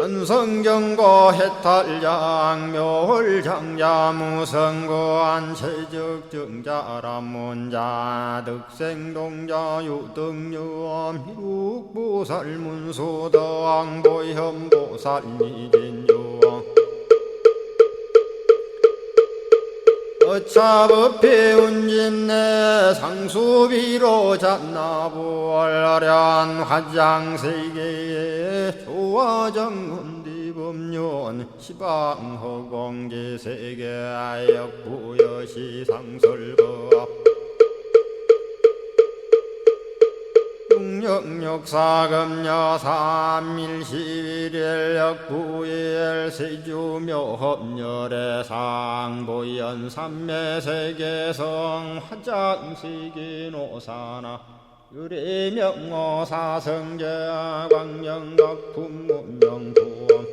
현성경고 해탈장 묘홀장자무성고안 체적정자람문자 득생동자 유등유엄 희룩보살문소덕보현보살미진유 어차법피 운진내 상수비로 잡나부얼련 화장세계에 조화정문디법륜 시방허공지세계역부여시상설법 육력사금여 삼일시일역부일 세주묘법열의 상보연 삼매세계성 화장시기노사나 유리명어사성제 광명각품문명부엄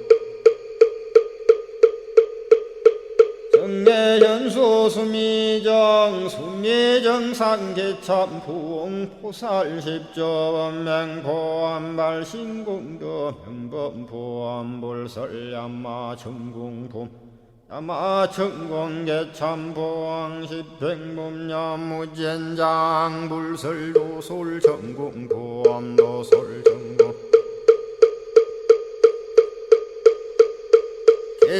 정례현수 수미정 수미정상계참풍 포살십조원맹포암발신공도 명범포암불설야마 천궁품 야마천공계참포항 십행범야무젠장 불설도솔 천궁포암도솔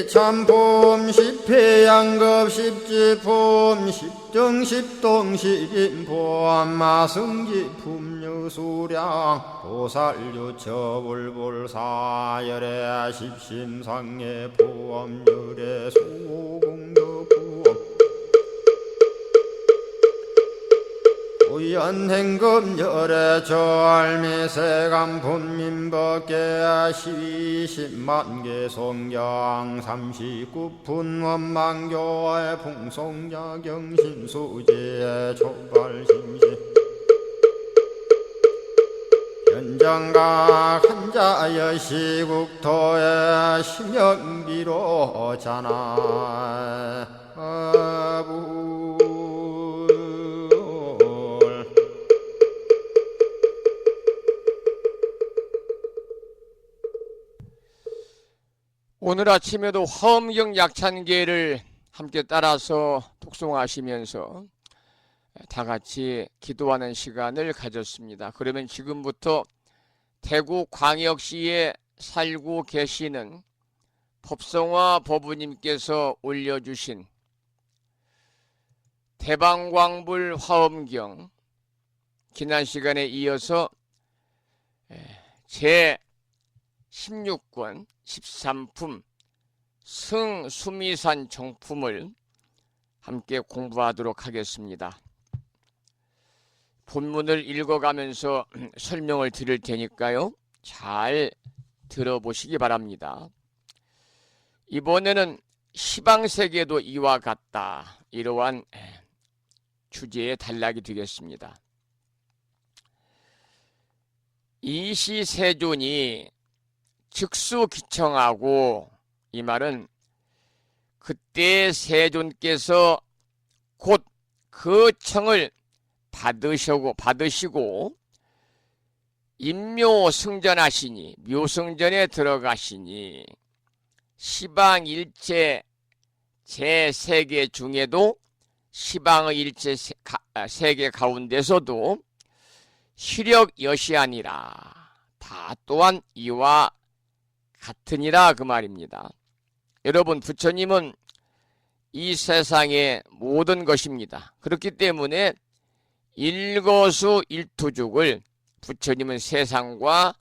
참폼 십회양급 십지폼 십정십동 십인폼 마승지품 유수량 보살유처불불사열의 십심상의 포함열의 수공덕부엄 우연행금열의 절미세간품민법계 시십만개 송경 39분 원망교의 풍송야경신수지의 촉발심시 현정각 한자여 시국토의 심영기로 자나 오늘 아침에도 화엄경 약찬계를 함께 따라서 독송하시면서 다 같이 기도하는 시간을 가졌습니다. 그러면 지금부터 대구 광역시에 살고 계시는 법성화 법우님께서 올려주신 대방광불 화엄경 기난 시간에 이어서 제 16권 13품 승수미산 정품을 함께 공부하도록 하겠습니다. 본문을 읽어가면서 설명을 드릴 테니까요. 잘 들어보시기 바랍니다. 이번에는 시방세계도 이와 같다. 이러한 주제의 단락이 되겠습니다. 이시세존이 즉수기청하고, 이 말은 그때 세존께서 곧 그 청을 받으시고 임묘승전하시니, 묘승전에 들어가시니 시방일체 제3개 중에도 시방의 일체 세계 가운데서도 시력여시하니라. 다 또한 이와 같으니라, 그 말입니다. 여러분, 부처님은 이 세상의 모든 것입니다. 그렇기 때문에 일거수일투족을 부처님은 세상과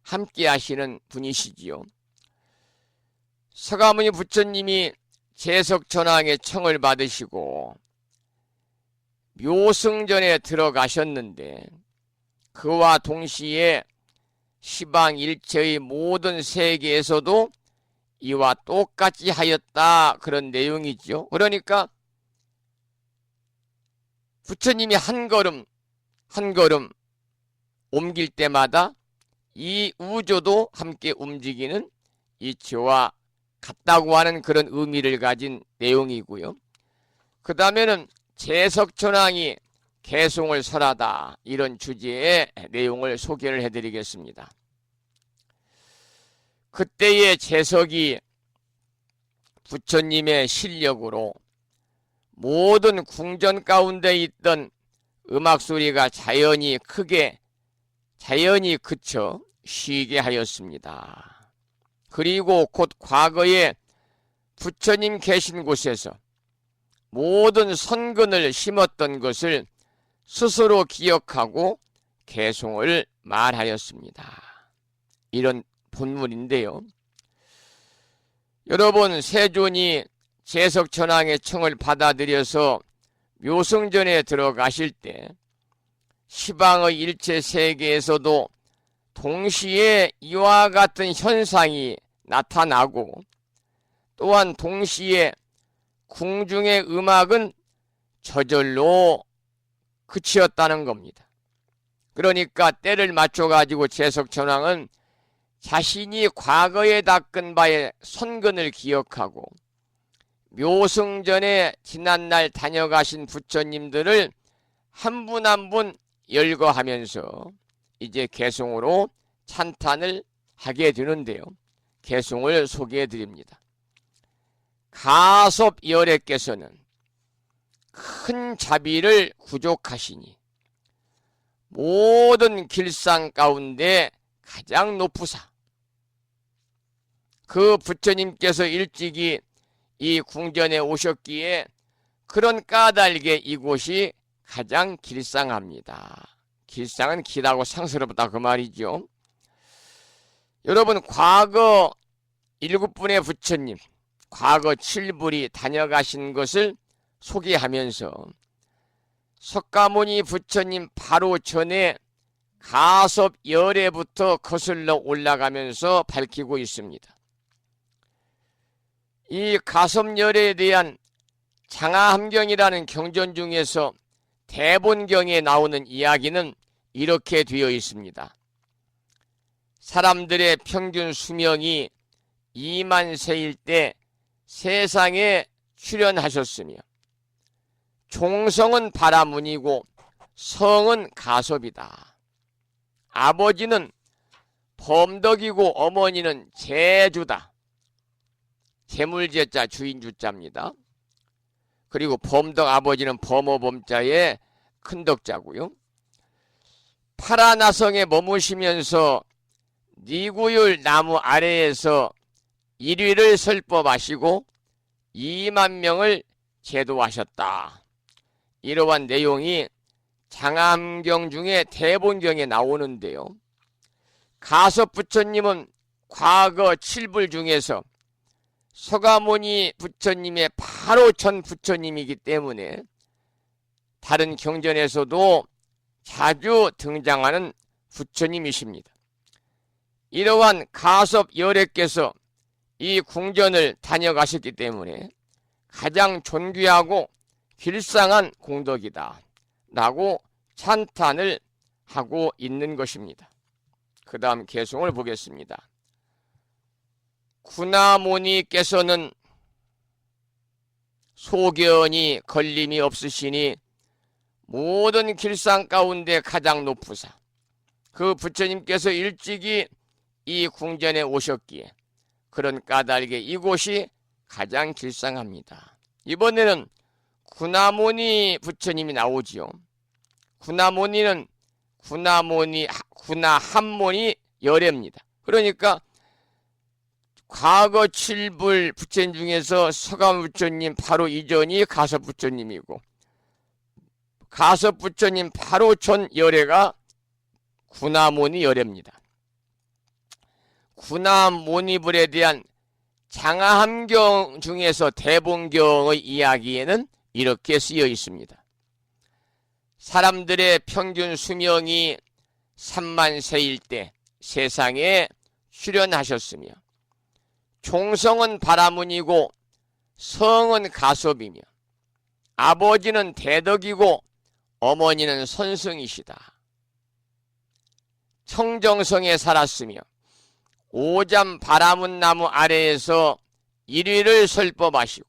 함께 하시는 분이시지요. 서가모니 부처님이 제석천왕의 청을 받으시고 묘승전에 들어가셨는데, 그와 동시에 시방 일체의 모든 세계에서도 이와 똑같이 하였다, 그런 내용이죠. 그러니까 부처님이 한 걸음 한 걸음 옮길 때마다 이 우조도 함께 움직이는 이치와 같다고 하는 그런 의미를 가진 내용이고요. 그 다음에는 재석천왕이 개송을 설하다, 이런 주제의 내용을 소개를 해드리겠습니다. 그때의 재석이 부처님의 실력으로 모든 궁전 가운데 있던 음악 소리가 자연히 그쳐 쉬게 하였습니다. 그리고 곧 과거에 부처님 계신 곳에서 모든 선근을 심었던 것을 스스로 기억하고 개송을 말하였습니다. 이런 본문인데요. 여러분, 세존이 재석천왕의 청을 받아들여서 묘승전에 들어가실 때 시방의 일체 세계에서도 동시에 이와 같은 현상이 나타나고, 또한 동시에 궁중의 음악은 저절로 그치었다는 겁니다. 그러니까 때를 맞춰가지고 재석천왕은 자신이 과거에 닦은 바의 선근을 기억하고 묘승전에 지난날 다녀가신 부처님들을 한 분 한 분 열거하면서 이제 개송으로 찬탄을 하게 되는데요. 개송을 소개해 드립니다. 가섭열애께서는 큰 자비를 구족하시니 모든 길상 가운데 가장 높으사, 그 부처님께서 일찍이 이 궁전에 오셨기에 그런 까닭에 이곳이 가장 길상합니다. 길상은 길하고 상스럽다, 그 말이죠. 여러분, 과거 7분의 부처님, 과거 7불이 다녀가신 것을 소개하면서 석가모니 부처님 바로 전에 가섭열애부터 거슬러 올라가면서 밝히고 있습니다. 이 가섭열애에 대한 장하함경이라는 경전 중에서 대본경에 나오는 이야기는 이렇게 되어 있습니다. 사람들의 평균 수명이 2만 세일 때 세상에 출현하셨으며 종성은 바라문이고 성은 가섭이다. 아버지는 범덕이고 어머니는 재주다. 재물재자 주인주자입니다. 그리고 범덕 아버지는 범어범자의 큰덕자고요. 파라나성에 머무시면서 니구율 나무 아래에서 1위를 설법하시고 2만 명을 제도하셨다. 이러한 내용이 장암경 중에 대본경에 나오는데요. 가섭부처님은 과거 7불 중에서 서가모니 부처님의 바로 전 부처님이기 때문에 다른 경전에서도 자주 등장하는 부처님이십니다. 이러한 가섭열애께서 이 궁전을 다녀가셨기 때문에 가장 존귀하고 길상한 공덕이다 라고 찬탄을 하고 있는 것입니다. 그 다음 개송을 보겠습니다. 구나모니께서는 소견이 걸림이 없으시니 모든 길상 가운데 가장 높으사, 그 부처님께서 일찍이 이 궁전에 오셨기에 그런 까닭에 이곳이 가장 길상합니다. 이번에는 구나모니 부처님이 나오지요. 구나모니는 구나한모니 열애입니다. 그러니까 과거 7불 부처님 중에서 서가모니 바로 이전이 가섭부처님이고, 가섭부처님 바로 전 열애가 구나모니 열애입니다. 구나모니불에 대한 장하함경 중에서 대본경의 이야기에는 이렇게 쓰여 있습니다. 사람들의 평균 수명이 3만 세일 때 세상에 출현하셨으며 종성은 바라문이고 성은 가섭이며 아버지는 대덕이고 어머니는 선승이시다. 청정성에 살았으며 오잠 바라문 나무 아래에서 1위를 설법하시고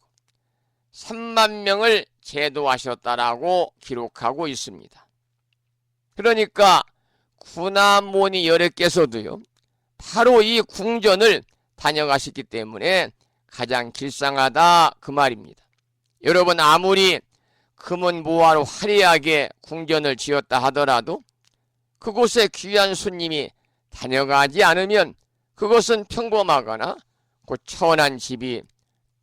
3만 명을 제도하셨다라고 기록하고 있습니다. 그러니까 구나모니 열애께서도요, 바로 이 궁전을 다녀가셨기 때문에 가장 길상하다 그 말입니다. 여러분, 아무리 금은보화로 화려하게 궁전을 지었다 하더라도 그곳에 귀한 손님이 다녀가지 않으면 그것은 평범하거나 곧 천한 집이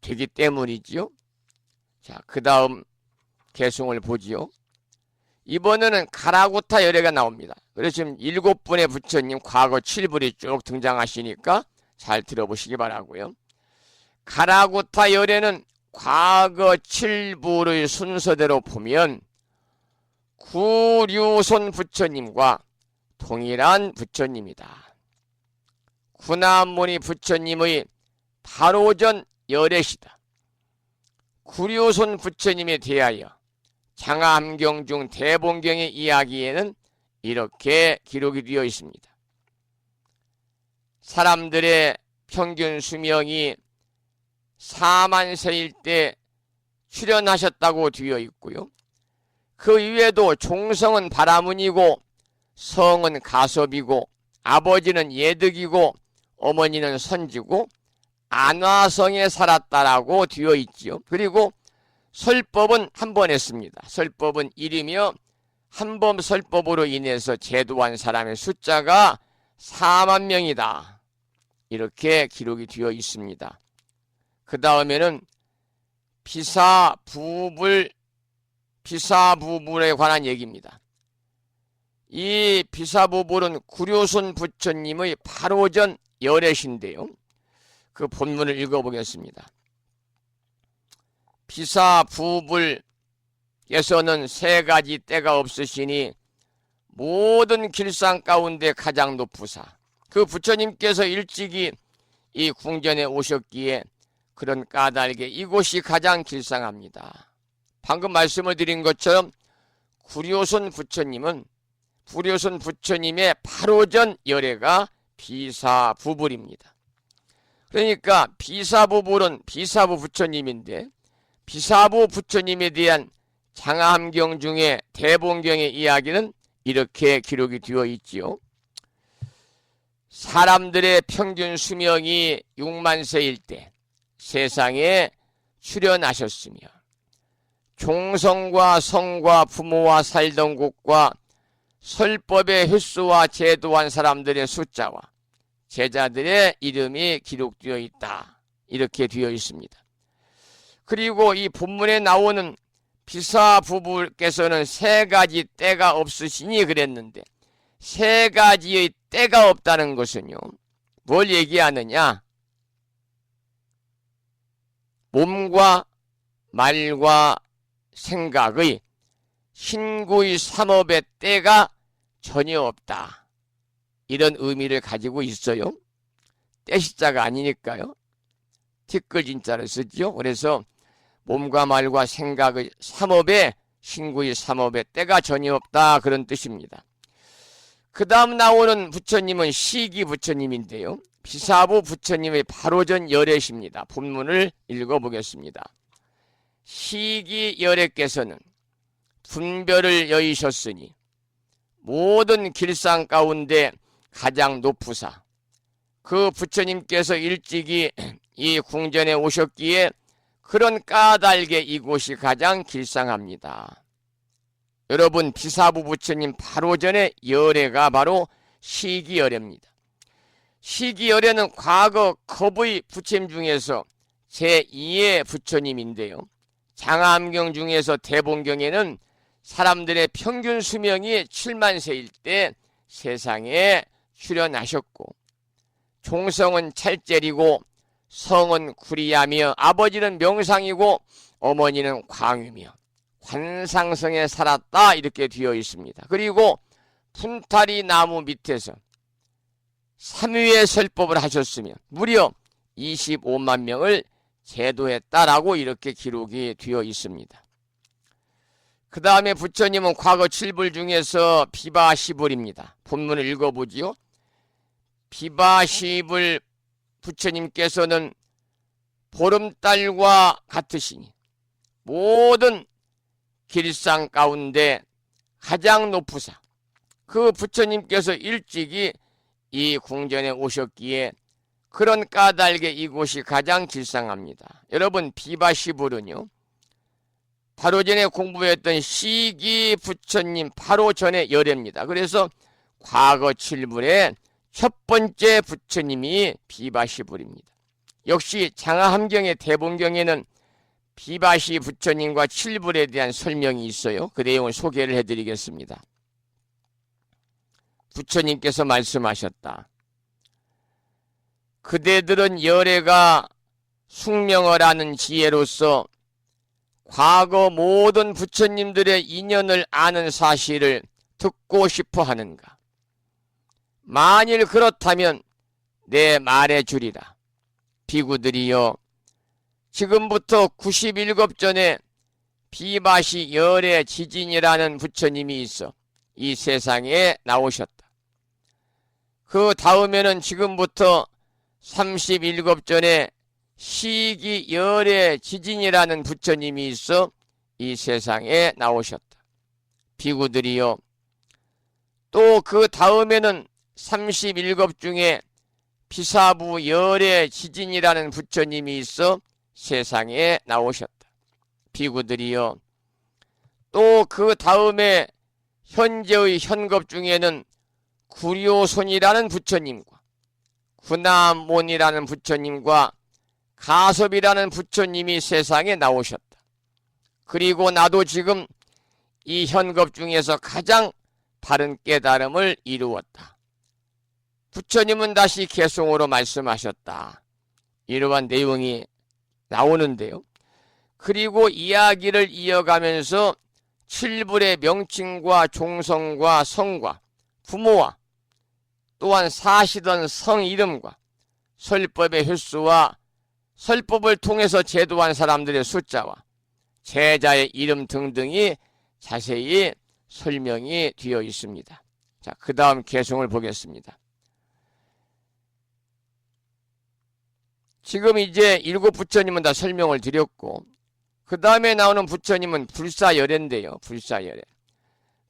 되기 때문이지요. 자, 그 다음 개송을 보지요. 이번에는 가라구타 열애가 나옵니다. 그래서 지금 7분의 부처님 과거 7불이 쭉 등장하시니까 잘 들어보시기 바라고요. 가라구타 열애는 과거 7불의 순서대로 보면 구류손 부처님과 동일한 부처님이다. 구나모니 부처님의 바로 전 열애시다. 구류손 부처님에 대하여 장하함경 중 대본경의 이야기에는 이렇게 기록이 되어 있습니다. 사람들의 평균 수명이 4만 세일 때 출현하셨다고 되어 있고요. 그 이외에도 종성은 바라문이고 성은 가섭이고 아버지는 예득이고 어머니는 선지고 안화성에 살았다라고 되어 있지요. 그리고 설법은 한 번 했습니다. 설법은 1이며 한 번 설법으로 인해서 제도한 사람의 숫자가 4만 명이다. 이렇게 기록이 되어 있습니다. 그 다음에는 비사부불에 관한 얘기입니다. 이 비사부불은 구류손 부처님의 바로 전 열애신데요. 그 본문을 읽어보겠습니다. 비사부불에서는 3가지 때가 없으시니 모든 길상 가운데 가장 높으사, 그 부처님께서 일찍이 이 궁전에 오셨기에 그런 까닭에 이곳이 가장 길상합니다. 방금 말씀을 드린 것처럼 구류손 부처님의 바로 전 열애가 비사부불입니다. 그러니까 비사부불은 비사부 부처님인데 비사부 부처님에 대한 장하함경 중에 대본경의 이야기는 이렇게 기록이 되어 있지요. 사람들의 평균 수명이 6만 세일 때 세상에 출현하셨으며 종성과 성과 부모와 살던 곳과 설법의 횟수와 제도한 사람들의 숫자와 제자들의 이름이 기록되어 있다. 이렇게 되어 있습니다. 그리고 이 본문에 나오는 비사부불께서는 3가지 때가 없으시니 그랬는데 3가지의 때가 없다는 것은요, 뭘 얘기하느냐? 몸과 말과 생각의 신구의 삼업의 때가 전혀 없다. 이런 의미를 가지고 있어요. 때시자가 아니니까요. 티끌진자를 쓰죠. 그래서 몸과 말과 생각의 삼업에 신구의 삼업의 때가 전혀 없다. 그런 뜻입니다. 그 다음 나오는 부처님은 시기 부처님인데요. 비사부 부처님의 바로 전 열애십니다. 본문을 읽어보겠습니다. 시기 열애께서는 분별을 여의셨으니 모든 길상 가운데 가장 높으사, 그 부처님께서 일찍이 이 궁전에 오셨기에 그런 까닭에 이곳이 가장 길상합니다. 여러분, 비사부 부처님 바로 전에 열애가 바로 시기열애입니다. 시기열애는 과거 겁의 부처님 중에서 제2의 부처님인데요. 장하함경 중에서 대본경에는 사람들의 평균 수명이 7만 세일 때 세상에 출현하셨고 종성은 찰젤이고 성은 구리야며 아버지는 명상이고 어머니는 광유며 관상성에 살았다. 이렇게 되어 있습니다. 그리고 분타리 나무 밑에서 3위의 설법을 하셨으며 무려 25만 명을 제도했다라고 이렇게 기록이 되어 있습니다. 그 다음에 부처님은 과거 7불 중에서 비바시불입니다. 본문을 읽어보지요. 비바시불 부처님께서는 보름달과 같으시니 모든 길상 가운데 가장 높으사 그 부처님께서 일찍이 이 궁전에 오셨기에 그런 까닭에 이곳이 가장 길상합니다. 여러분, 비바시불은요, 바로 전에 공부했던 시기 부처님 바로 전에 열애입니다. 그래서 과거 7불의 첫 번째 부처님이 비바시불입니다. 역시 장하함경의 대본경에는 비바시 부처님과 7불에 대한 설명이 있어요. 그 내용을 소개를 해드리겠습니다. 부처님께서 말씀하셨다. 그대들은 열애가 숙명을 아는 지혜로서 과거 모든 부처님들의 인연을 아는 사실을 듣고 싶어 하는가? 만일 그렇다면 내 말해 주리라. 비구들이여, 지금부터 97급 전에 비바시 열애 지진이라는 부처님이 있어 이 세상에 나오셨다. 그 다음에는 지금부터 31급 전에 시기 열애 지진이라는 부처님이 있어 이 세상에 나오셨다. 비구들이여, 또 그 다음에는 31급 중에 피사부 열애 지진이라는 부처님이 있어 세상에 나오셨다. 비구들이여, 또 그 다음에 현재의 현급 중에는 구료손이라는 부처님과 구남몬이라는 부처님과 가섭이라는 부처님이 세상에 나오셨다. 그리고 나도 지금 이 현급 중에서 가장 바른 깨달음을 이루었다. 부처님은 다시 개송으로 말씀하셨다. 이러한 내용이 나오는데요. 그리고 이야기를 이어가면서 7불의 명칭과 종성과 성과 부모와 또한 사시던 성 이름과 설법의 횟수와 설법을 통해서 제도한 사람들의 숫자와 제자의 이름 등등이 자세히 설명이 되어 있습니다. 자, 그 다음 개송을 보겠습니다. 지금 이제 7 부처님은 다 설명을 드렸고, 그 다음에 나오는 부처님은 불사열애인데요. 불사열애.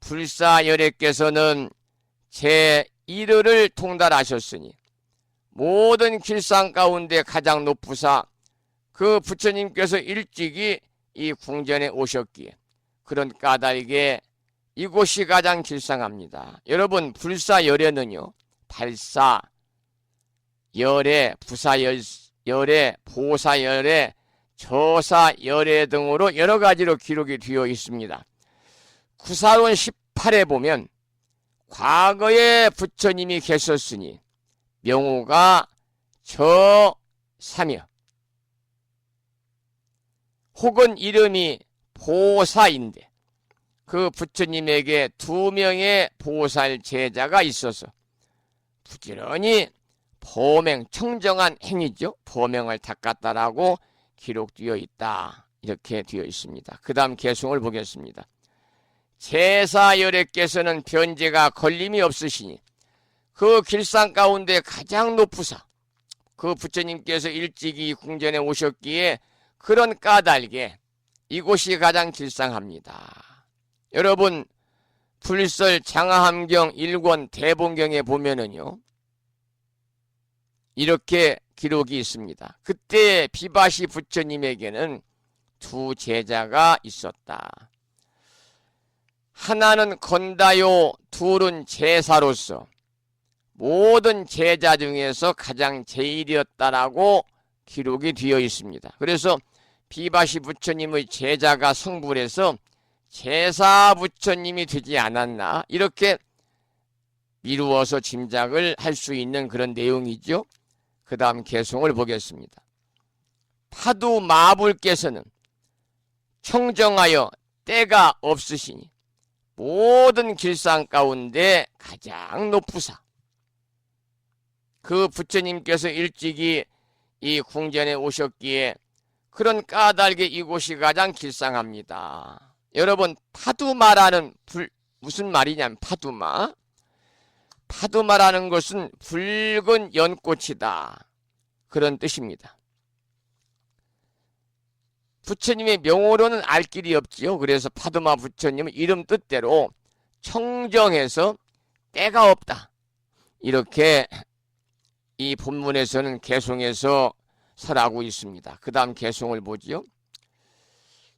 불사열애께서는 제1의를 통달하셨으니 모든 길상 가운데 가장 높으사 그 부처님께서 일찍이 이 궁전에 오셨기에 그런 까닭에 이곳이 가장 길상합니다. 여러분, 불사열애는요, 발사, 열애, 부사열애, 보사열애, 저사열애 등으로 여러 가지로 기록이 되어 있습니다. 구사론 18에 보면 과거에 부처님이 계셨으니 명호가 저사며 혹은 이름이 보사인데 그 부처님에게 2명의 보살 제자가 있어서 부지런히 범행, 청정한 행위죠. 범행을 닦았다라고 기록되어 있다. 이렇게 되어 있습니다. 그 다음 개송을 보겠습니다. 제사열애께서는 변제가 걸림이 없으시니 그 길상 가운데 가장 높으사 그 부처님께서 일찍이 궁전에 오셨기에 그런 까닭에 이곳이 가장 길상합니다. 여러분, 불설 장하함경 1권 대본경에 보면은요, 이렇게 기록이 있습니다. 그때 비바시 부처님에게는 2 제자가 있었다. 하나는 건다요, 둘은 제사로서 모든 제자 중에서 가장 제일이었다라고 기록이 되어 있습니다. 그래서 비바시 부처님의 제자가 성불해서 제사 부처님이 되지 않았나, 이렇게 미루어서 짐작을 할 수 있는 그런 내용이죠. 그 다음 개송을 보겠습니다. 파두 마불께서는 청정하여 때가 없으시니 모든 길상 가운데 가장 높으사 그 부처님께서 일찍이 이 궁전에 오셨기에 그런 까닭에 이곳이 가장 길상합니다. 여러분 파두마라는 무슨 말이냐면 파두마라는 것은 붉은 연꽃이다 그런 뜻입니다. 부처님의 명호로는 알 길이 없지요. 그래서 파두마 부처님은 이름 뜻대로 청정해서 때가 없다 이렇게 이 본문에서는 개송해서 설하고 있습니다. 그 다음 개송을 보지요.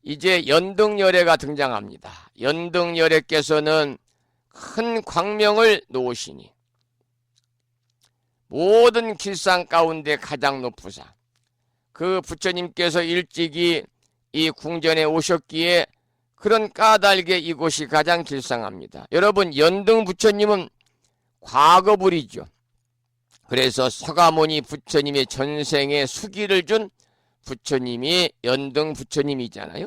이제 연등열애가 등장합니다. 연등열애께서는 큰 광명을 놓으시니 모든 길상 가운데 가장 높으사 그 부처님께서 일찍이 이 궁전에 오셨기에 그런 까닭에 이곳이 가장 길상합니다. 여러분 연등 부처님은 과거불이죠. 그래서 서가모니 부처님의 전생에 수기를 준 부처님이 연등 부처님이잖아요.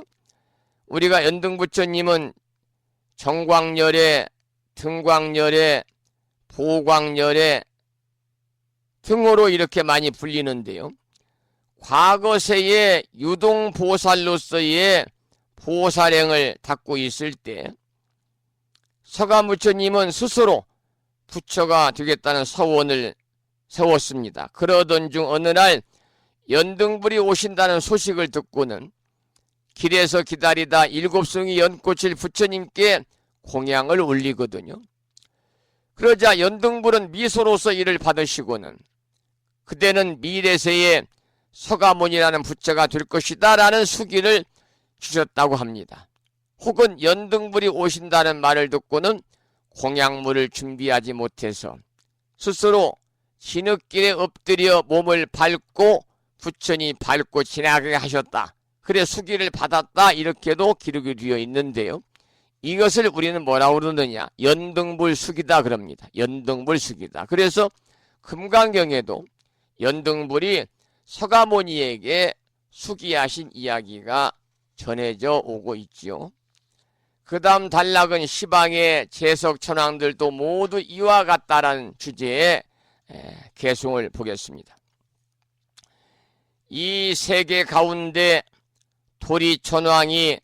우리가 연등 부처님은 정광열애, 등광열애, 보광열애 등으로 이렇게 많이 불리는데요. 과거세에 유동보살로서의 보살행을 닦고 있을 때 서가부처님은 스스로 부처가 되겠다는 서원을 세웠습니다. 그러던 중 어느 날 연등불이 오신다는 소식을 듣고는 길에서 기다리다 일곱송이 연꽃을 부처님께 공양을 올리거든요. 그러자 연등불은 미소로서 이를 받으시고는 그대는 미래세에 서가모니라는 부처가 될 것이다 라는 수기를 주셨다고 합니다. 혹은 연등불이 오신다는 말을 듣고는 공양물을 준비하지 못해서 스스로 진흙길에 엎드려 몸을 밟고 부처님 밟고 지나가게 하셨다. 그래 수기를 받았다 이렇게도 기록이 되어 있는데요. 이것을 우리는 뭐라고 그러느냐 연등불 수기다 그럽니다. 연등불 수기다. 그래서 금강경에도 연등불이 서가모니에게 수기하신 이야기가 전해져 오고 있지요. 그 다음 단락은 시방의 재석천왕들도 모두 이와 같다라는 주제의 개송을 보겠습니다. 이 세계 가운데 도리천왕이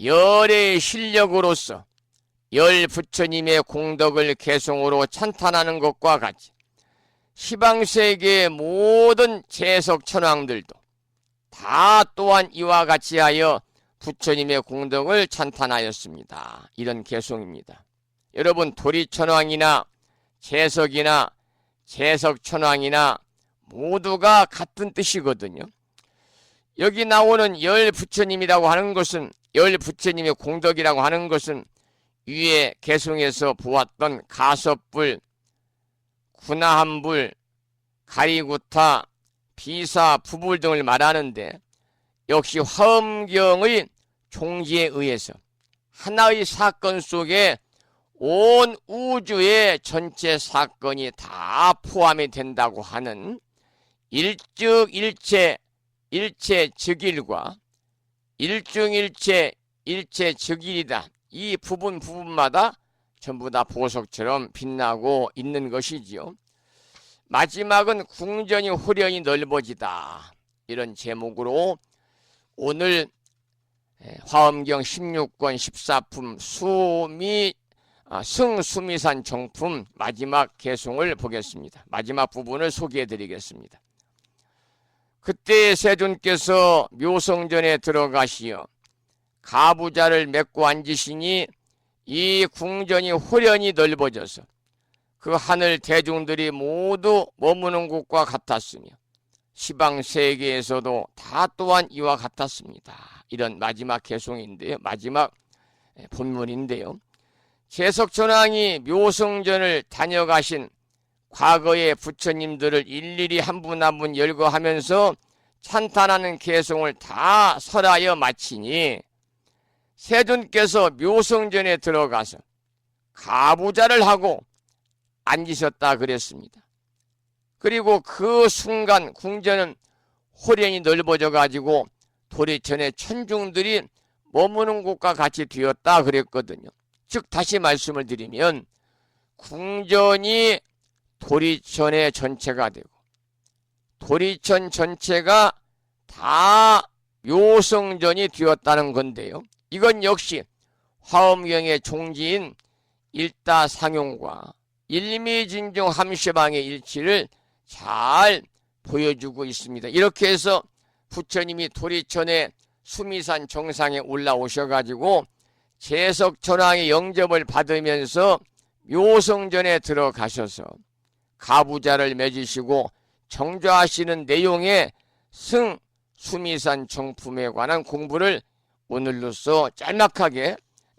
열의 실력으로서 열 부처님의 공덕을 개송으로 찬탄하는 것과 같이 시방세계의 모든 재석천왕들도 다 또한 이와 같이 하여 부처님의 공덕을 찬탄하였습니다. 이런 개송입니다. 여러분 도리천왕이나 재석이나 재석천왕이나 모두가 같은 뜻이거든요. 여기 나오는 열 부처님이라고 하는 것은 열 부처님의 공덕이라고 하는 것은 위에 개송에서 보았던 가섭불, 구나한불, 가리구타, 비사, 부불 등을 말하는데 역시 화엄경의 종지에 의해서 하나의 사건 속에 온 우주의 전체 사건이 다 포함이 된다고 하는 일즉일체 일체즉일과 일중일체 일체즉일이다. 이 부분마다 전부 다 보석처럼 빛나고 있는 것이지요. 마지막은 궁전이 호련히 넓어지다. 이런 제목으로 오늘 화엄경 16권 14품 승수미산 정품 마지막 개송을 보겠습니다. 마지막 부분을 소개해 드리겠습니다. 그때 세존께서 묘성전에 들어가시어 가부자를 메고 앉으시니 이 궁전이 호련히 넓어져서 그 하늘 대중들이 모두 머무는 곳과 같았으며 시방 세계에서도 다 또한 이와 같았습니다. 이런 마지막 개송인데요. 마지막 본문인데요. 재석천왕이 묘성전을 다녀가신 과거의 부처님들을 일일이 한 분 한 분 열거하면서 찬탄하는 개송을 다 설하여 마치니 세존께서 묘성전에 들어가서 가부자를 하고 앉으셨다 그랬습니다. 그리고 그 순간 궁전은 호련히 넓어져 가지고 도리천의 천중들이 머무는 곳과 같이 되었다 그랬거든요. 즉 다시 말씀을 드리면 궁전이 도리천의 전체가 되고 도리천 전체가 다 묘성전이 되었다는 건데요. 이건 역시 화엄경의 종지인 일다상용과 일미진종 함시방의 일치를 잘 보여주고 있습니다. 이렇게 해서 부처님이 도리천에 수미산 정상에 올라오셔가지고 재석천왕의 영접을 받으면서 묘성전에 들어가셔서 가부좌를 맺으시고 정조하시는 내용의 수미산 정품에 관한 공부를 오늘로써 짤막하게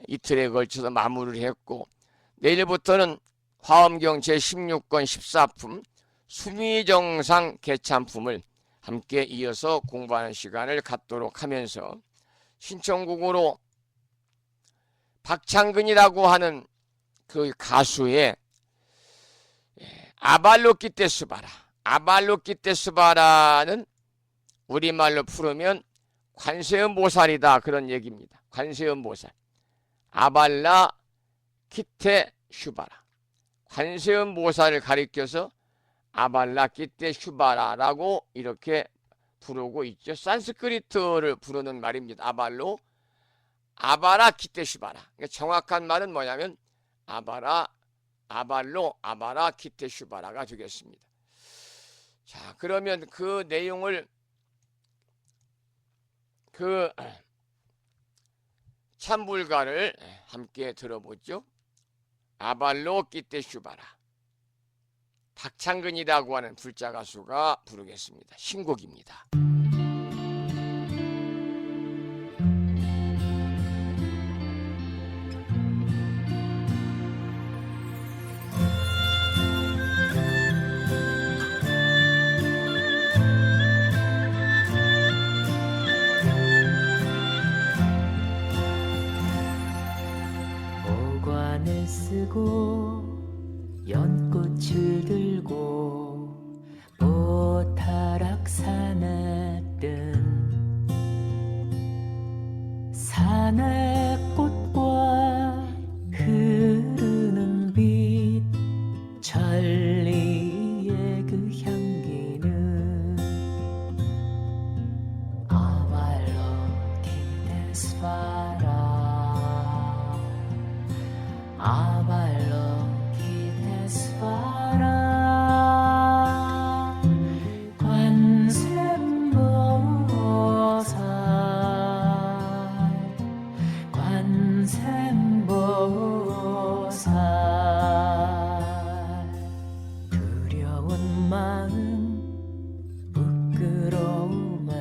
이틀에 걸쳐서 마무리를 했고, 내일부터는 화엄경 제16권 14품 수미정상 개참품을 함께 이어서 공부하는 시간을 갖도록 하면서, 신청곡으로 박창근이라고 하는 그 가수의 아발로키테스바라, 아발로키테스바라는 우리말로 풀으면 관세음보살이다, 그런 얘기입니다. 관세음보살, 아발라 키테 슈바라, 관세음보살을 가리켜서 아발라 키테 슈바라라고 이렇게 부르고 있죠. 산스크리트를 부르는 말입니다. 아바라 키테 슈바라. 그러니까 정확한 말은 뭐냐면 아발라 키테 슈바라가 되겠습니다. 자, 그러면 그 내용을 그 참불가를 함께 들어보죠. 아발로 키테 슈바라, 박창근이라고 하는 불자 가수가 부르겠습니다. 신곡입니다. 보관을 쓰고 연꽃을 들고 보타락산에 뜬 산의 꽃과 흐르는 빛 천리의 그 향기는 아발로키테스바라, 아발로키테스바라, 관세음보살, 두려운 마음 부끄러움에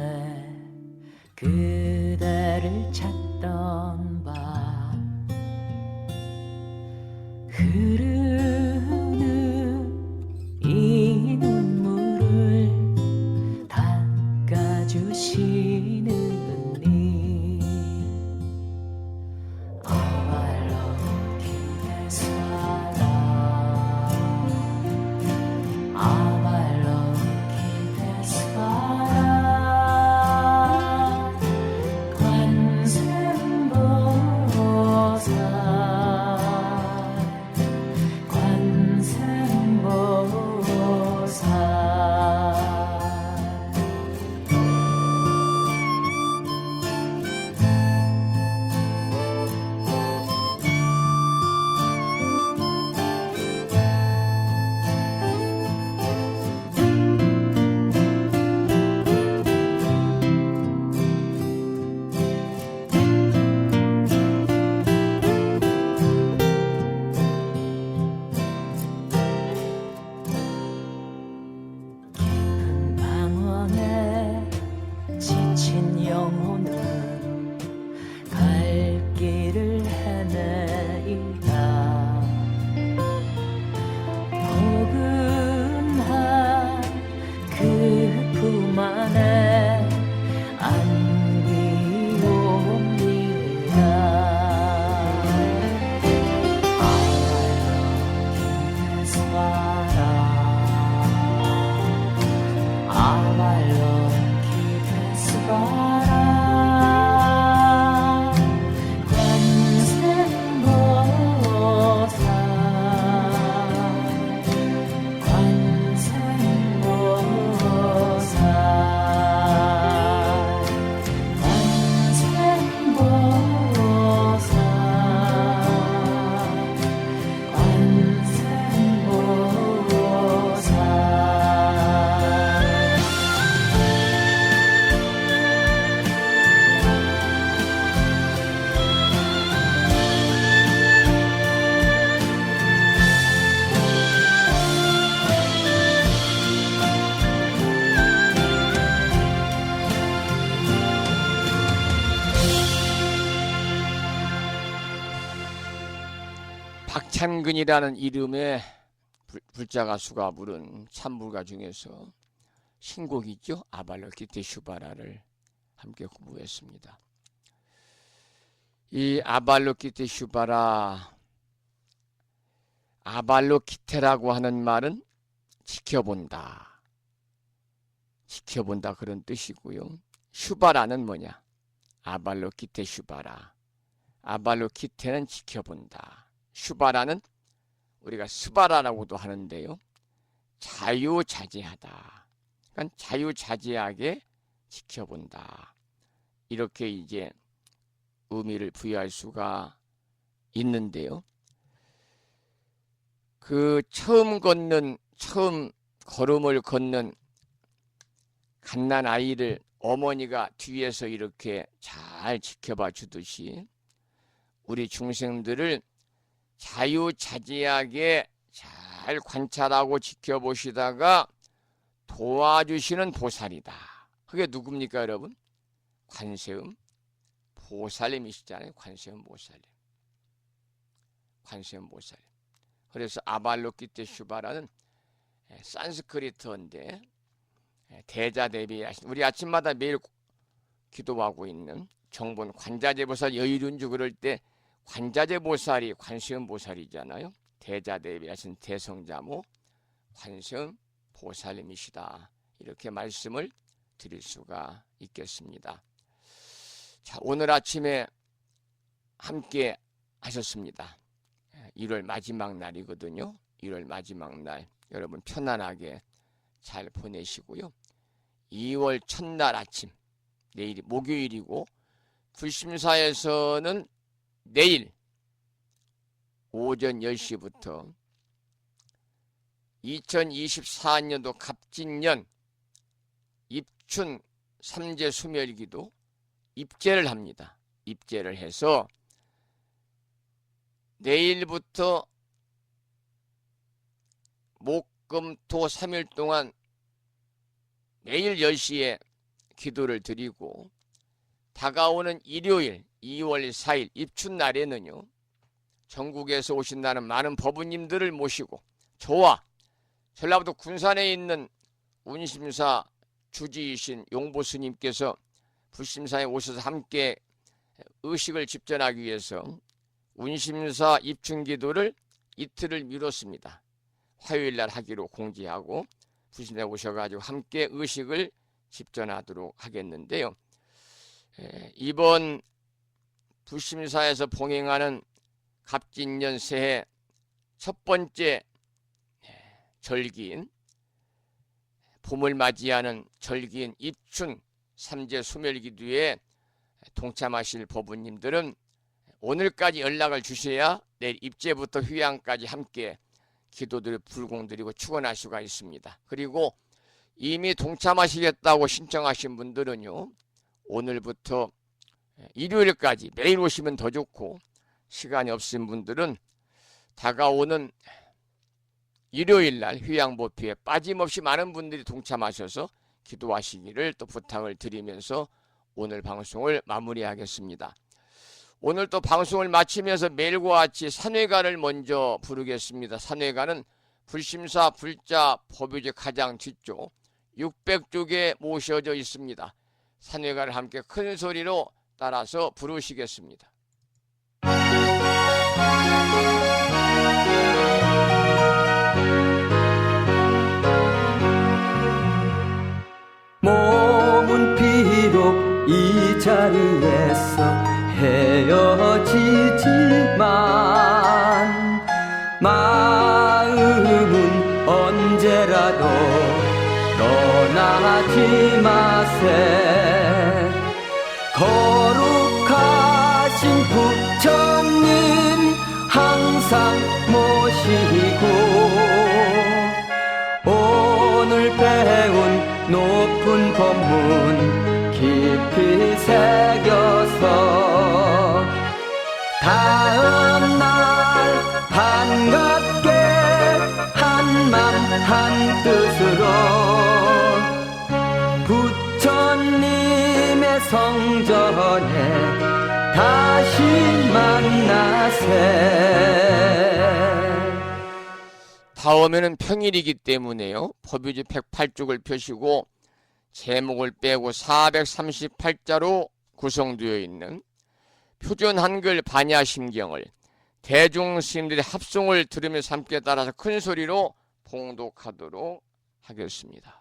그대를 찾던 밤, 흐르는 이 눈물을 닦아주시는 님, 아발로키테스바라, 아발로키테스바라, 이찬근이라는 이름의 불자 가수가 부른 찬불가 중에서 신곡이 있죠. 아발로키테슈바라를 함께 공부했습니다. 이 아발로키테슈바라, 아발로키테라고 하는 말은 지켜본다, 지켜본다 그런 뜻이고요. 슈바라는 뭐냐? 아발로키테슈바라, 아발로키테는 지켜본다. 슈바라는 우리가 스바라라고도 하는데요. 자유자재하다. 그러니까 자유자재하게 지켜본다. 이렇게 이제 의미를 부여할 수가 있는데요. 그 처음 걸음을 걷는 갓난 아이를 어머니가 뒤에서 이렇게 잘 지켜봐 주듯이 우리 중생들을 자유자재하게 잘 관찰하고 지켜보시다가 도와주시는 보살이다. 그게 누굽니까, 여러분? 관세음 보살님이시잖아요. 관세음 보살님. 관세음 보살님. 그래서 아발로키테슈바라는 산스크리트어인데 대자대비하신, 우리 아침마다 매일 기도하고 있는 정본 관자재보살 여의륜주 그럴 때 관자재보살이 관세음 보살이잖아요. 대자대비하신 대성자모 관세음 보살님이시다. 이렇게 말씀을 드릴 수가 있겠습니다. 자, 오늘 아침에 함께 하셨습니다. 1월 마지막 날이거든요. 1월 마지막 날 여러분 편안하게 잘 보내시고요. 2월 첫날 아침, 내일이 목요일이고 불심사에서는 내일 오전 10시부터 2024년도 갑진년 입춘 삼재 수멸기도 입제를 합니다. 입제를 해서 내일부터 목금토 3일 동안 매일 10시에 기도를 드리고 다가오는 일요일 2월 4일 입춘날에는요, 전국에서 오신다는 많은 법부님들을 모시고 저와 전라북도 군산에 있는 운심사 주지이신 용보스님께서 불심사에 오셔서 함께 의식을 집전하기 위해서 운심사 입춘기도를 이틀을 미뤘습니다. 화요일날 하기로 공지하고 불심사에 오셔가지고 함께 의식을 집전하도록 하겠는데요. 이번 불심사에서 봉행하는 갑진년 새해 첫 번째 절기인, 봄을 맞이하는 절기인 입춘 삼재 소멸기도에 동참하실 법부님들은 오늘까지 연락을 주셔야 내일 입제부터 휴양까지 함께 기도드리고 불공드리고 축원할 수가 있습니다. 그리고 이미 동참하시겠다고 신청하신 분들은요, 오늘부터 일요일까지 매일 오시면 더 좋고, 시간이 없으신 분들은 다가오는 일요일날 휴양보피에 빠짐없이 많은 분들이 동참하셔서 기도하시기를 또 부탁을 드리면서 오늘 방송을 마무리하겠습니다. 오늘 또 방송을 마치면서 매일과 같이 산회가를 먼저 부르겠습니다. 산회가는 불심사 불자 법유제 가장 뒤쪽 600쪽에 모셔져 있습니다. 산회가를 함께 큰 소리로 따라서 부르시겠습니다. 몸은 비록 이 자리에서 헤어지지만 마음은 언제라도 떠나지 마세. 거룩하신 부처님 항상 모시고 오늘 배운 높은 법문 깊이 새겨서 다음날 반갑게 한맘 한뜻으로 부처님의 성전에 다시 만나세. 다음에는 평일이기 때문에요. 법유지 108쪽을 펴시고 제목을 빼고 438자로 구성되어 있는 표준 한글 반야심경을 대중 스님들의 합송을 들으면서 함께 따라서 큰 소리로 봉독하도록 하겠습니다.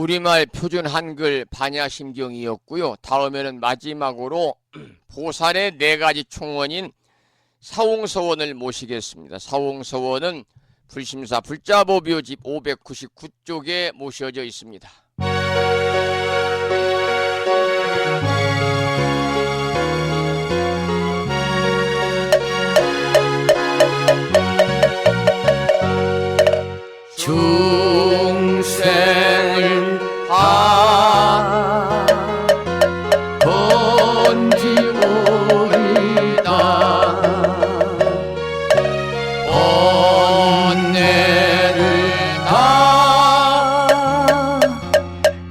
우리말 표준 한글 반야심경이었고요. 다음에는 마지막으로 보살의 4가지 총원인 사홍서원을 모시겠습니다. 사홍서원은 불심사 불자보묘집 599쪽에 모셔져 있습니다. 중생을 다 번지오리다 언내를 다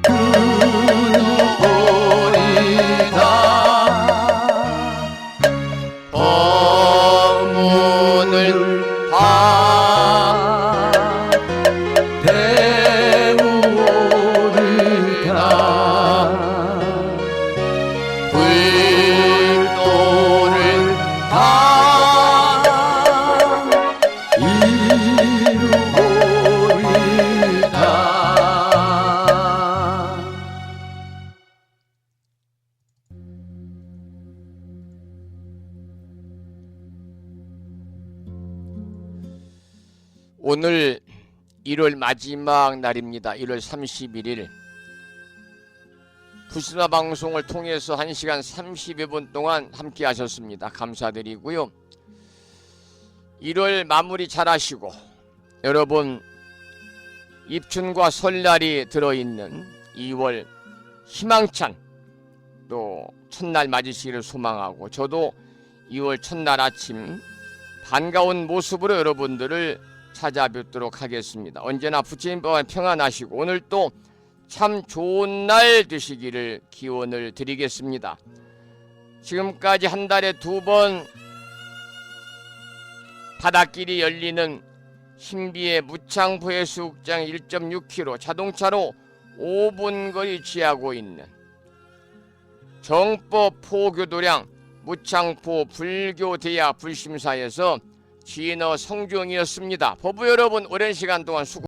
끊어오리다 법문을 다 배우 오늘 1월 마지막 날입니다. 1월 31일 부스나 방송을 통해서 1시간 30여 분 동안 함께 하셨습니다. 감사드리고요. 1월 마무리 잘 하시고 여러분 입춘과 설날이 들어있는 2월 희망찬 또 첫날 맞으시기를 소망하고 저도 2월 첫날 아침 반가운 모습으로 여러분들을 찾아뵙도록 하겠습니다. 언제나 부처님 평안하시고 오늘 또 참 좋은 날 되시기를 기원을 드리겠습니다. 지금까지 한 달에 2번 바닷길이 열리는 신비의 무창포 해수욕장 1.6km 자동차로 5분 거리 취하고 있는 정법 포교도량 무창포 불교대학 불심사에서 진어 성종이었습니다. 법부 여러분 오랜 시간 동안 수고